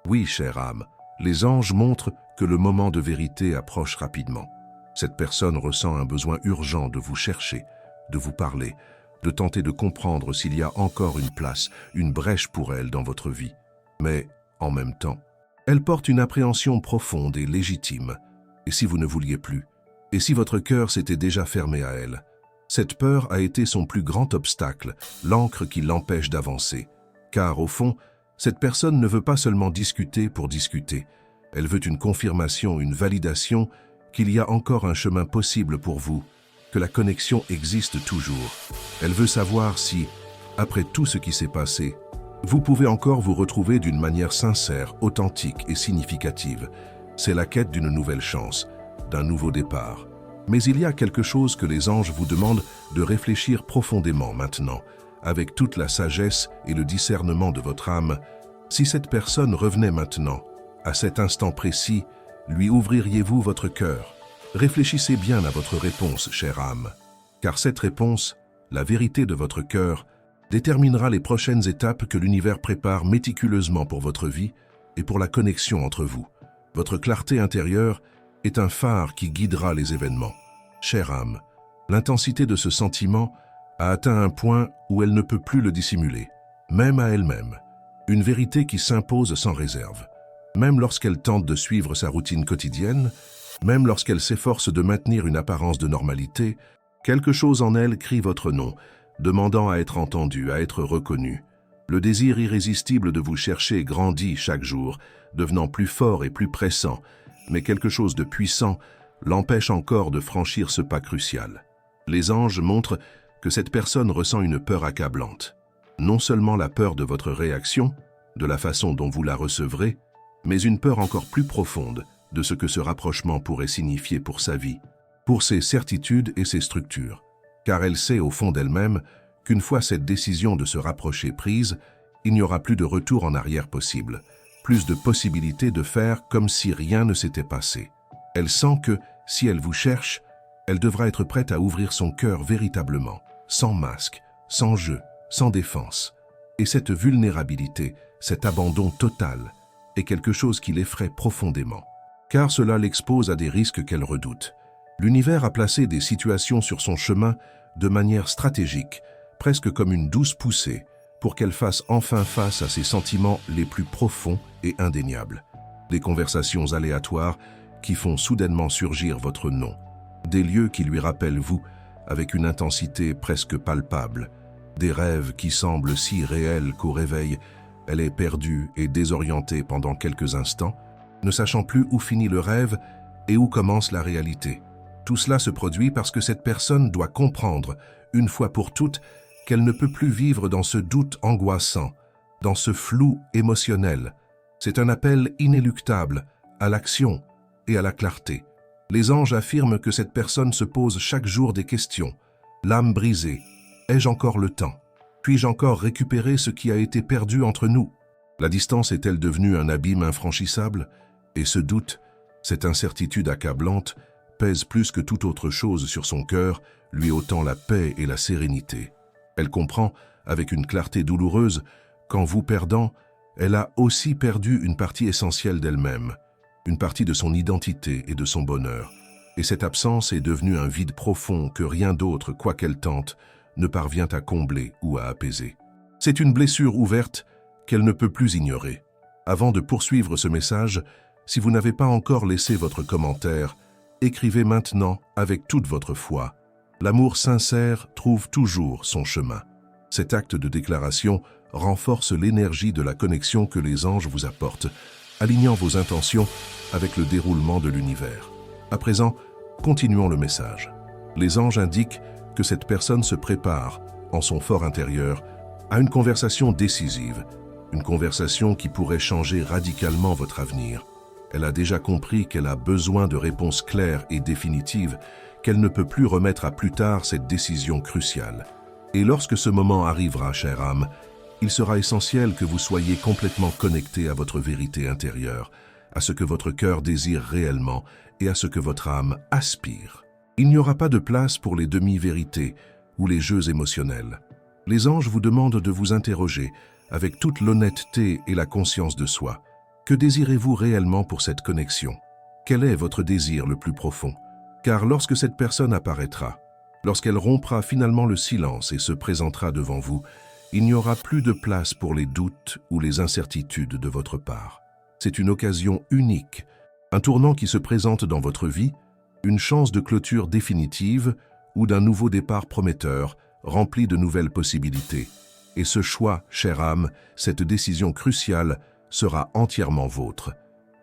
Oui, chère âme, les anges montrent que le moment de vérité approche rapidement. Cette personne ressent un besoin urgent de vous chercher, de vous parler, de tenter de comprendre s'il y a encore une place, une brèche pour elle dans votre vie. Mais, en même temps, elle porte une appréhension profonde et légitime. Et si vous ne vouliez plus? Et si votre cœur s'était déjà fermé à elle? Cette peur a été son plus grand obstacle, l'ancre qui l'empêche d'avancer. Car, au fond, cette personne ne veut pas seulement discuter pour discuter. Elle veut une confirmation, une validation qu'il y a encore un chemin possible pour vous, que la connexion existe toujours. Elle veut savoir si, après tout ce qui s'est passé, vous pouvez encore vous retrouver d'une manière sincère, authentique et significative. C'est la quête d'une nouvelle chance, d'un nouveau départ. Mais il y a quelque chose que les anges vous demandent de réfléchir profondément maintenant, avec toute la sagesse et le discernement de votre âme. Si cette personne revenait maintenant, à cet instant précis, lui ouvririez-vous votre cœur? Réfléchissez bien à votre réponse, chère âme, car cette réponse, la vérité de votre cœur, déterminera les prochaines étapes que l'univers prépare méticuleusement pour votre vie et pour la connexion entre vous. Votre clarté intérieure est un phare qui guidera les événements. Chère âme, l'intensité de ce sentiment a atteint un point où elle ne peut plus le dissimuler, même à elle-même. Une vérité qui s'impose sans réserve. Même lorsqu'elle tente de suivre sa routine quotidienne, même lorsqu'elle s'efforce de maintenir une apparence de normalité, quelque chose en elle crie votre nom, demandant à être entendu, à être reconnu. Le désir irrésistible de vous chercher grandit chaque jour, devenant plus fort et plus pressant, mais quelque chose de puissant l'empêche encore de franchir ce pas crucial. Les anges montrent que cette personne ressent une peur accablante. Non seulement la peur de votre réaction, de la façon dont vous la recevrez, mais une peur encore plus profonde de ce que ce rapprochement pourrait signifier pour sa vie, pour ses certitudes et ses structures. Car elle sait au fond d'elle-même qu'une fois cette décision de se rapprocher prise, il n'y aura plus de retour en arrière possible, plus de possibilités de faire comme si rien ne s'était passé. Elle sent que, si elle vous cherche, elle devra être prête à ouvrir son cœur véritablement, sans masque, sans jeu, sans défense. Et cette vulnérabilité, cet abandon total, est quelque chose qui l'effraie profondément, car cela l'expose à des risques qu'elle redoute. L'univers a placé des situations sur son chemin de manière stratégique, presque comme une douce poussée, pour qu'elle fasse enfin face à ses sentiments les plus profonds et indéniables. Des conversations aléatoires qui font soudainement surgir votre nom, des lieux qui lui rappellent vous avec une intensité presque palpable, des rêves qui semblent si réels qu'au réveil, elle est perdue et désorientée pendant quelques instants, ne sachant plus où finit le rêve et où commence la réalité. Tout cela se produit parce que cette personne doit comprendre une fois pour toutes, qu'elle ne peut plus vivre dans ce doute angoissant, dans ce flou émotionnel. C'est un appel inéluctable à l'action et à la clarté. Les anges affirment que cette personne se pose chaque jour des questions. L'âme brisée, ai-je encore le temps? Puis-je encore récupérer ce qui a été perdu entre nous? La distance est-elle devenue un abîme infranchissable? Et ce doute, cette incertitude accablante, pèse plus que toute autre chose sur son cœur, lui ôtant la paix et la sérénité. Elle comprend, avec une clarté douloureuse, qu'en vous perdant, elle a aussi perdu une partie essentielle d'elle-même, une partie de son identité et de son bonheur. Et cette absence est devenue un vide profond que rien d'autre, quoi qu'elle tente, ne parvient à combler ou à apaiser. C'est une blessure ouverte qu'elle ne peut plus ignorer. Avant de poursuivre ce message, si vous n'avez pas encore laissé votre commentaire, écrivez maintenant avec toute votre foi. L'amour sincère trouve toujours son chemin. Cet acte de déclaration renforce l'énergie de la connexion que les anges vous apportent, alignant vos intentions avec le déroulement de l'univers. À présent, continuons le message. Les anges indiquent que cette personne se prépare, en son fort intérieur, à une conversation décisive, une conversation qui pourrait changer radicalement votre avenir. Elle a déjà compris qu'elle a besoin de réponses claires et définitives, qu'elle ne peut plus remettre à plus tard cette décision cruciale. Et lorsque ce moment arrivera, chère âme, il sera essentiel que vous soyez complètement connecté à votre vérité intérieure, à ce que votre cœur désire réellement et à ce que votre âme aspire. Il n'y aura pas de place pour les demi-vérités ou les jeux émotionnels. Les anges vous demandent de vous interroger avec toute l'honnêteté et la conscience de soi. Que désirez-vous réellement pour cette connexion? Quel est votre désir le plus profond? Car lorsque cette personne apparaîtra, lorsqu'elle rompra finalement le silence et se présentera devant vous, il n'y aura plus de place pour les doutes ou les incertitudes de votre part. C'est une occasion unique, un tournant qui se présente dans votre vie, une chance de clôture définitive ou d'un nouveau départ prometteur, rempli de nouvelles possibilités. Et ce choix, chère âme, cette décision cruciale, sera entièrement vôtre.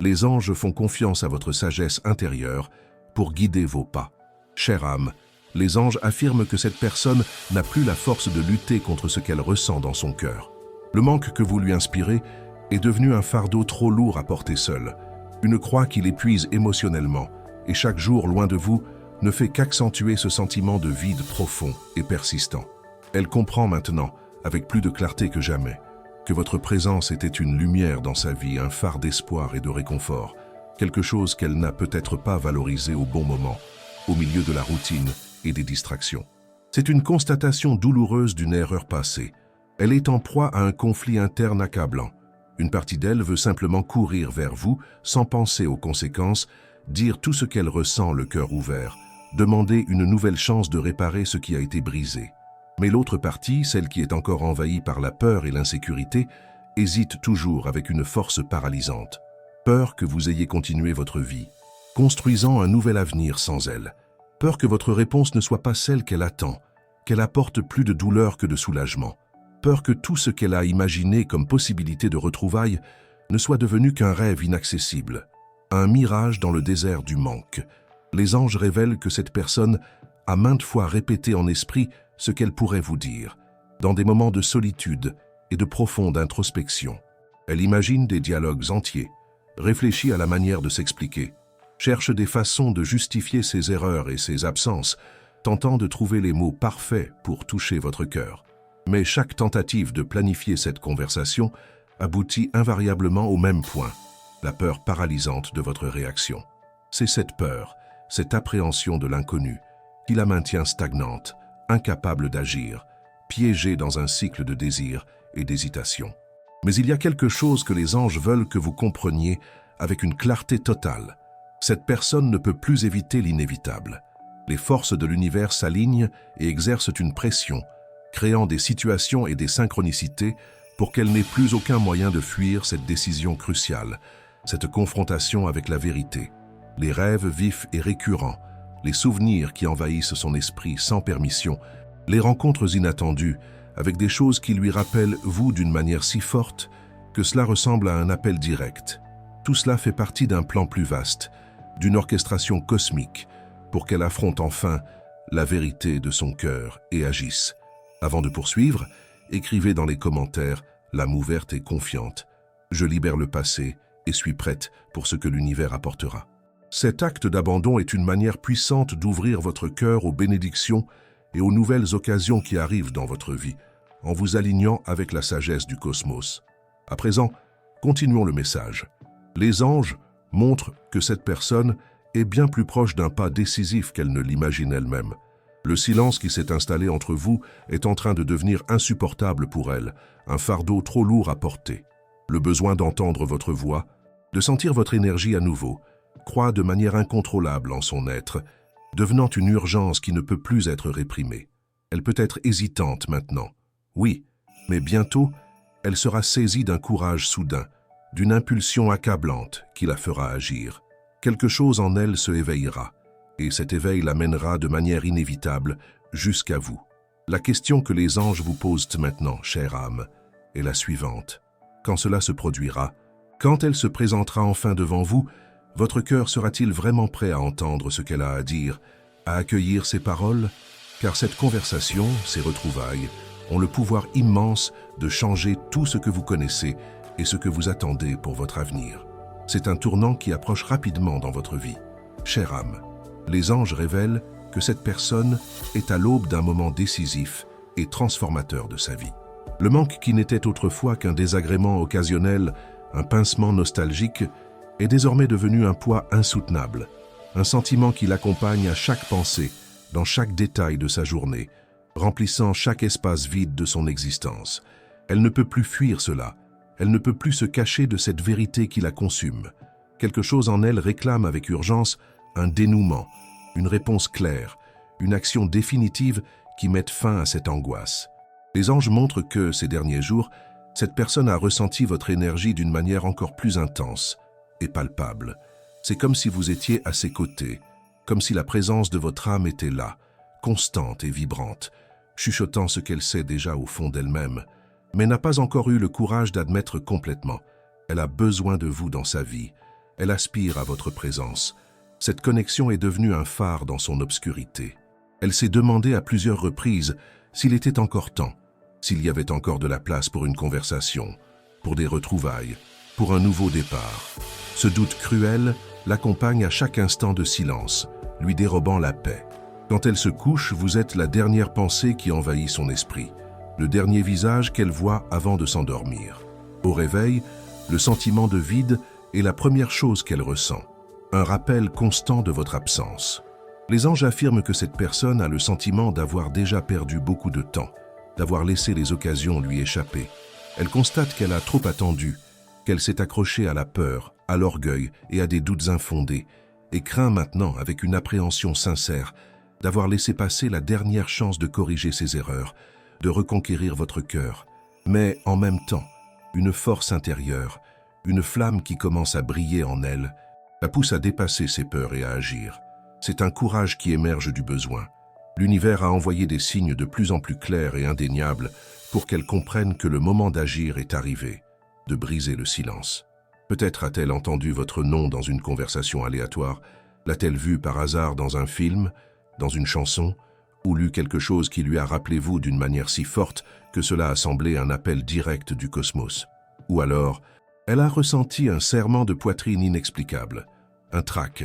Les anges font confiance à votre sagesse intérieure pour guider vos pas. Chère âme, les anges affirment que cette personne n'a plus la force de lutter contre ce qu'elle ressent dans son cœur. Le manque que vous lui inspirez est devenu un fardeau trop lourd à porter seul, une croix qui l'épuise émotionnellement, et chaque jour loin de vous ne fait qu'accentuer ce sentiment de vide profond et persistant. Elle comprend maintenant, avec plus de clarté que jamais, que votre présence était une lumière dans sa vie, un phare d'espoir et de réconfort, quelque chose qu'elle n'a peut-être pas valorisé au bon moment, au milieu de la routine et des distractions. C'est une constatation douloureuse d'une erreur passée. Elle est en proie à un conflit interne accablant. Une partie d'elle veut simplement courir vers vous, sans penser aux conséquences, dire tout ce qu'elle ressent le cœur ouvert, demander une nouvelle chance de réparer ce qui a été brisé. Mais l'autre partie, celle qui est encore envahie par la peur et l'insécurité, hésite toujours avec une force paralysante. Peur que vous ayez continué votre vie, construisant un nouvel avenir sans elle. Peur que votre réponse ne soit pas celle qu'elle attend, qu'elle apporte plus de douleur que de soulagement. Peur que tout ce qu'elle a imaginé comme possibilité de retrouvailles ne soit devenu qu'un rêve inaccessible, un mirage dans le désert du manque. Les anges révèlent que cette personne a maintes fois répété en esprit ce qu'elle pourrait vous dire, dans des moments de solitude et de profonde introspection. Elle imagine des dialogues entiers, réfléchit à la manière de s'expliquer, cherche des façons de justifier ses erreurs et ses absences, tentant de trouver les mots parfaits pour toucher votre cœur. Mais chaque tentative de planifier cette conversation aboutit invariablement au même point, la peur paralysante de votre réaction. C'est cette peur, cette appréhension de l'inconnu, qui la maintient stagnante, incapable d'agir, piégée dans un cycle de désir et d'hésitation. Mais il y a quelque chose que les anges veulent que vous compreniez avec une clarté totale. Cette personne ne peut plus éviter l'inévitable. Les forces de l'univers s'alignent et exercent une pression, créant des situations et des synchronicités pour qu'elle n'ait plus aucun moyen de fuir cette décision cruciale, cette confrontation avec la vérité. Les rêves vifs et récurrents, les souvenirs qui envahissent son esprit sans permission, les rencontres inattendues avec des choses qui lui rappellent vous d'une manière si forte que cela ressemble à un appel direct. Tout cela fait partie d'un plan plus vaste, d'une orchestration cosmique, pour qu'elle affronte enfin la vérité de son cœur et agisse. Avant de poursuivre, écrivez dans les commentaires « L'âme ouverte et confiante. Je libère le passé et suis prête pour ce que l'univers apportera ». Cet acte d'abandon est une manière puissante d'ouvrir votre cœur aux bénédictions et aux nouvelles occasions qui arrivent dans votre vie, en vous alignant avec la sagesse du cosmos. À présent, continuons le message. Les anges montrent que cette personne est bien plus proche d'un pas décisif qu'elle ne l'imagine elle-même. Le silence qui s'est installé entre vous est en train de devenir insupportable pour elle, un fardeau trop lourd à porter. Le besoin d'entendre votre voix, de sentir votre énergie à nouveau, croît de manière incontrôlable en son être, devenant une urgence qui ne peut plus être réprimée. Elle peut être hésitante maintenant, oui, mais bientôt, elle sera saisie d'un courage soudain, d'une impulsion accablante qui la fera agir. Quelque chose en elle se éveillera, et cet éveil l'amènera de manière inévitable jusqu'à vous. La question que les anges vous posent maintenant, chère âme, est la suivante. Quand cela se produira, quand elle se présentera enfin devant vous, votre cœur sera-t-il vraiment prêt à entendre ce qu'elle a à dire, à accueillir ses paroles? Car cette conversation, ces retrouvailles, ont le pouvoir immense de changer tout ce que vous connaissez et ce que vous attendez pour votre avenir. C'est un tournant qui approche rapidement dans votre vie. Chère âme, les anges révèlent que cette personne est à l'aube d'un moment décisif et transformateur de sa vie. Le manque qui n'était autrefois qu'un désagrément occasionnel, un pincement nostalgique, est désormais devenu un poids insoutenable, un sentiment qui l'accompagne à chaque pensée, dans chaque détail de sa journée, remplissant chaque espace vide de son existence. Elle ne peut plus fuir cela, elle ne peut plus se cacher de cette vérité qui la consume. Quelque chose en elle réclame avec urgence un dénouement, une réponse claire, une action définitive qui mette fin à cette angoisse. Les anges montrent que, ces derniers jours, cette personne a ressenti votre énergie d'une manière encore plus intense et palpable. C'est comme si vous étiez à ses côtés, comme si la présence de votre âme était là, constante et vibrante, chuchotant ce qu'elle sait déjà au fond d'elle-même, mais n'a pas encore eu le courage d'admettre complètement. Elle a besoin de vous dans sa vie, elle aspire à votre présence. Cette connexion est devenue un phare dans son obscurité. Elle s'est demandé à plusieurs reprises s'il était encore temps, s'il y avait encore de la place pour une conversation, pour des retrouvailles, pour un nouveau départ. Ce doute cruel l'accompagne à chaque instant de silence, lui dérobant la paix. Quand elle se couche, vous êtes la dernière pensée qui envahit son esprit, le dernier visage qu'elle voit avant de s'endormir. Au réveil, le sentiment de vide est la première chose qu'elle ressent, un rappel constant de votre absence. Les anges affirment que cette personne a le sentiment d'avoir déjà perdu beaucoup de temps, d'avoir laissé les occasions lui échapper. Elle constate qu'elle a trop attendu, qu'elle s'est accrochée à la peur, à l'orgueil et à des doutes infondés, et craint maintenant, avec une appréhension sincère, d'avoir laissé passer la dernière chance de corriger ses erreurs, de reconquérir votre cœur. Mais en même temps, une force intérieure, une flamme qui commence à briller en elle, la pousse à dépasser ses peurs et à agir. C'est un courage qui émerge du besoin. L'univers a envoyé des signes de plus en plus clairs et indéniables pour qu'elle comprenne que le moment d'agir est arrivé, de briser le silence. Peut-être a-t-elle entendu votre nom dans une conversation aléatoire, l'a-t-elle vu par hasard dans un film, dans une chanson, ou lu quelque chose qui lui a rappelé vous d'une manière si forte que cela a semblé un appel direct du cosmos. Ou alors, elle a ressenti un serrement de poitrine inexplicable, un trac,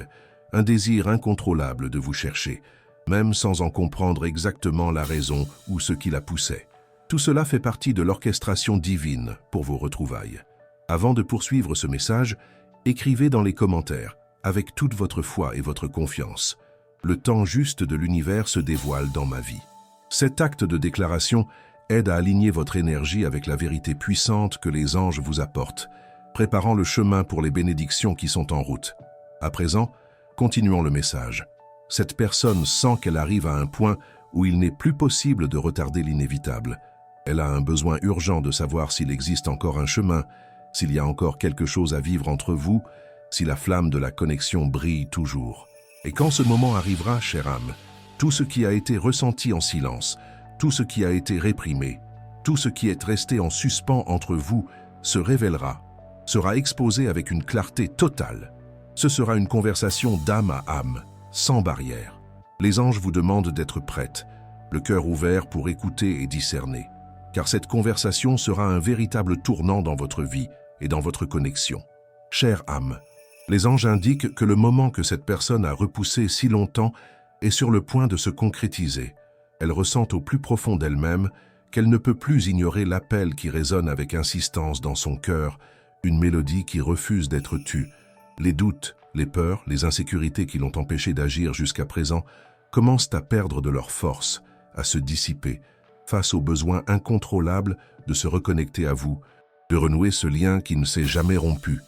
un désir incontrôlable de vous chercher, même sans en comprendre exactement la raison ou ce qui la poussait. Tout cela fait partie de l'orchestration divine pour vos retrouvailles. Avant de poursuivre ce message, écrivez dans les commentaires, avec toute votre foi et votre confiance, « Le temps juste de l'univers se dévoile dans ma vie ». Cet acte de déclaration aide à aligner votre énergie avec la vérité puissante que les anges vous apportent, préparant le chemin pour les bénédictions qui sont en route. À présent, continuons le message. Cette personne sent qu'elle arrive à un point où il n'est plus possible de retarder l'inévitable. Elle a un besoin urgent de savoir s'il existe encore un chemin, s'il y a encore quelque chose à vivre entre vous, si la flamme de la connexion brille toujours. Et quand ce moment arrivera, chère âme, tout ce qui a été ressenti en silence, tout ce qui a été réprimé, tout ce qui est resté en suspens entre vous se révélera, sera exposé avec une clarté totale. Ce sera une conversation d'âme à âme, sans barrière. Les anges vous demandent d'être prête, le cœur ouvert pour écouter et discerner, car cette conversation sera un véritable tournant dans votre vie et dans votre connexion. Chère âme, les anges indiquent que le moment que cette personne a repoussé si longtemps est sur le point de se concrétiser. Elle ressent au plus profond d'elle-même qu'elle ne peut plus ignorer l'appel qui résonne avec insistance dans son cœur, une mélodie qui refuse d'être tue. Les doutes, les peurs, les insécurités qui l'ont empêché d'agir jusqu'à présent commencent à perdre de leur force, à se dissiper, face au besoin incontrôlable de se reconnecter à vous, de renouer ce lien qui ne s'est jamais rompu.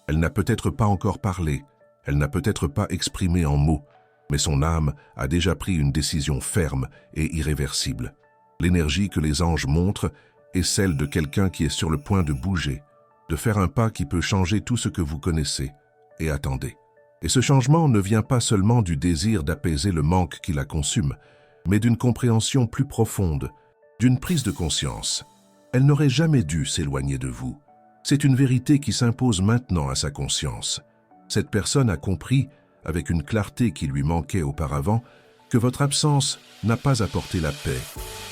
Elle n'a peut-être pas encore parlé, elle n'a peut-être pas exprimé en mots, mais son âme a déjà pris une décision ferme et irréversible. L'énergie que les anges montrent est celle de quelqu'un qui est sur le point de bouger, de faire un pas qui peut changer tout ce que vous connaissez. Et attendez. Et ce changement ne vient pas seulement du désir d'apaiser le manque qui la consume, mais d'une compréhension plus profonde, d'une prise de conscience. Elle n'aurait jamais dû s'éloigner de vous. C'est une vérité qui s'impose maintenant à sa conscience. Cette personne a compris, avec une clarté qui lui manquait auparavant, que votre absence n'a pas apporté la paix,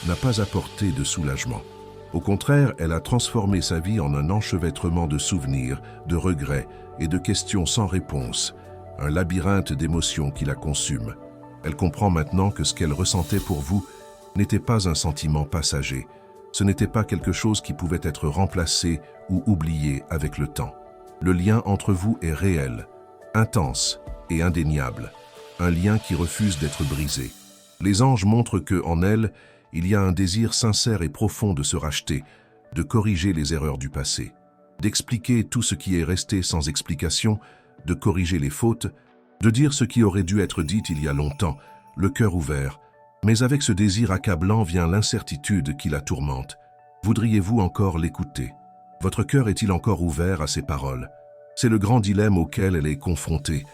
n'a pas apporté de soulagement. Au contraire, elle a transformé sa vie en un enchevêtrement de souvenirs, de regrets et de questions sans réponse, un labyrinthe d'émotions qui la consume. Elle comprend maintenant que ce qu'elle ressentait pour vous n'était pas un sentiment passager. Ce n'était pas quelque chose qui pouvait être remplacé ou oublié avec le temps. Le lien entre vous est réel, intense et indéniable, un lien qui refuse d'être brisé. Les anges montrent que, en elle, il y a un désir sincère et profond de se racheter, de corriger les erreurs du passé, d'expliquer tout ce qui est resté sans explication, de corriger les fautes, de dire ce qui aurait dû être dit il y a longtemps, le cœur ouvert. Mais avec ce désir accablant vient l'incertitude qui la tourmente. Voudriez-vous encore l'écouter? Votre cœur est-il encore ouvert à ses paroles? C'est le grand dilemme auquel elle est confrontée.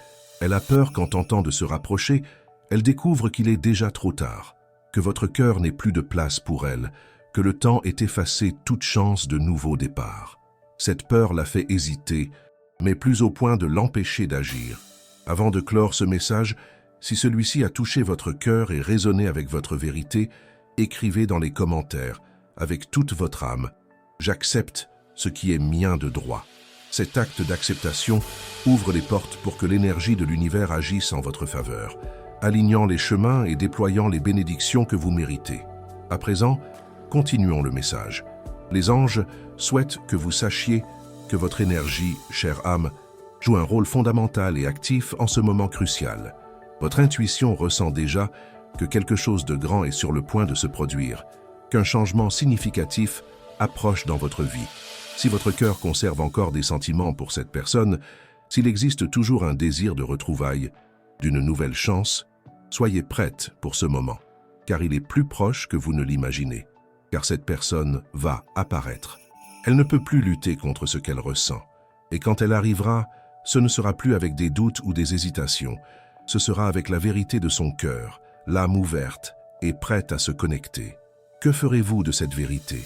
Elle a peur qu'en tentant de se rapprocher, elle découvre qu'il est déjà trop tard, que votre cœur n'ait plus de place pour elle, que le temps ait effacé toute chance de nouveau départ. Cette peur la fait hésiter, mais plus au point de l'empêcher d'agir. Avant de clore ce message, si celui-ci a touché votre cœur et résonné avec votre vérité, écrivez dans les commentaires, avec toute votre âme, « J'accepte ce qui est mien de droit ». Cet acte d'acceptation ouvre les portes pour que l'énergie de l'univers agisse en votre faveur, alignant les chemins et déployant les bénédictions que vous méritez. À présent, continuons le message. Les anges souhaitent que vous sachiez que votre énergie, chère âme, joue un rôle fondamental et actif en ce moment crucial. Votre intuition ressent déjà que quelque chose de grand est sur le point de se produire, qu'un changement significatif approche dans votre vie. Si votre cœur conserve encore des sentiments pour cette personne, s'il existe toujours un désir de retrouvailles, d'une nouvelle chance, soyez prête pour ce moment, car il est plus proche que vous ne l'imaginez, car cette personne va apparaître. Elle ne peut plus lutter contre ce qu'elle ressent, et quand elle arrivera, ce ne sera plus avec des doutes ou des hésitations, ce sera avec la vérité de son cœur, l'âme ouverte et prête à se connecter. Que ferez-vous de cette vérité?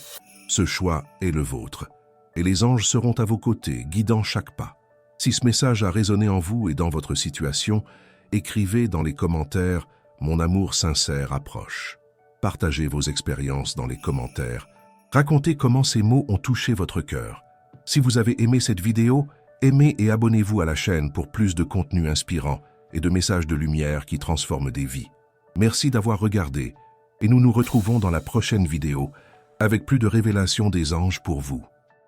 Ce choix est le vôtre, et les anges seront à vos côtés, guidant chaque pas. Si ce message a résonné en vous et dans votre situation, écrivez dans les commentaires « Mon amour sincère approche ». Partagez vos expériences dans les commentaires. Racontez comment ces mots ont touché votre cœur. Si vous avez aimé cette vidéo, aimez et abonnez-vous à la chaîne pour plus de contenu inspirant et de messages de lumière qui transforment des vies. Merci d'avoir regardé et nous nous retrouvons dans la prochaine vidéo avec plus de révélations des anges pour vous.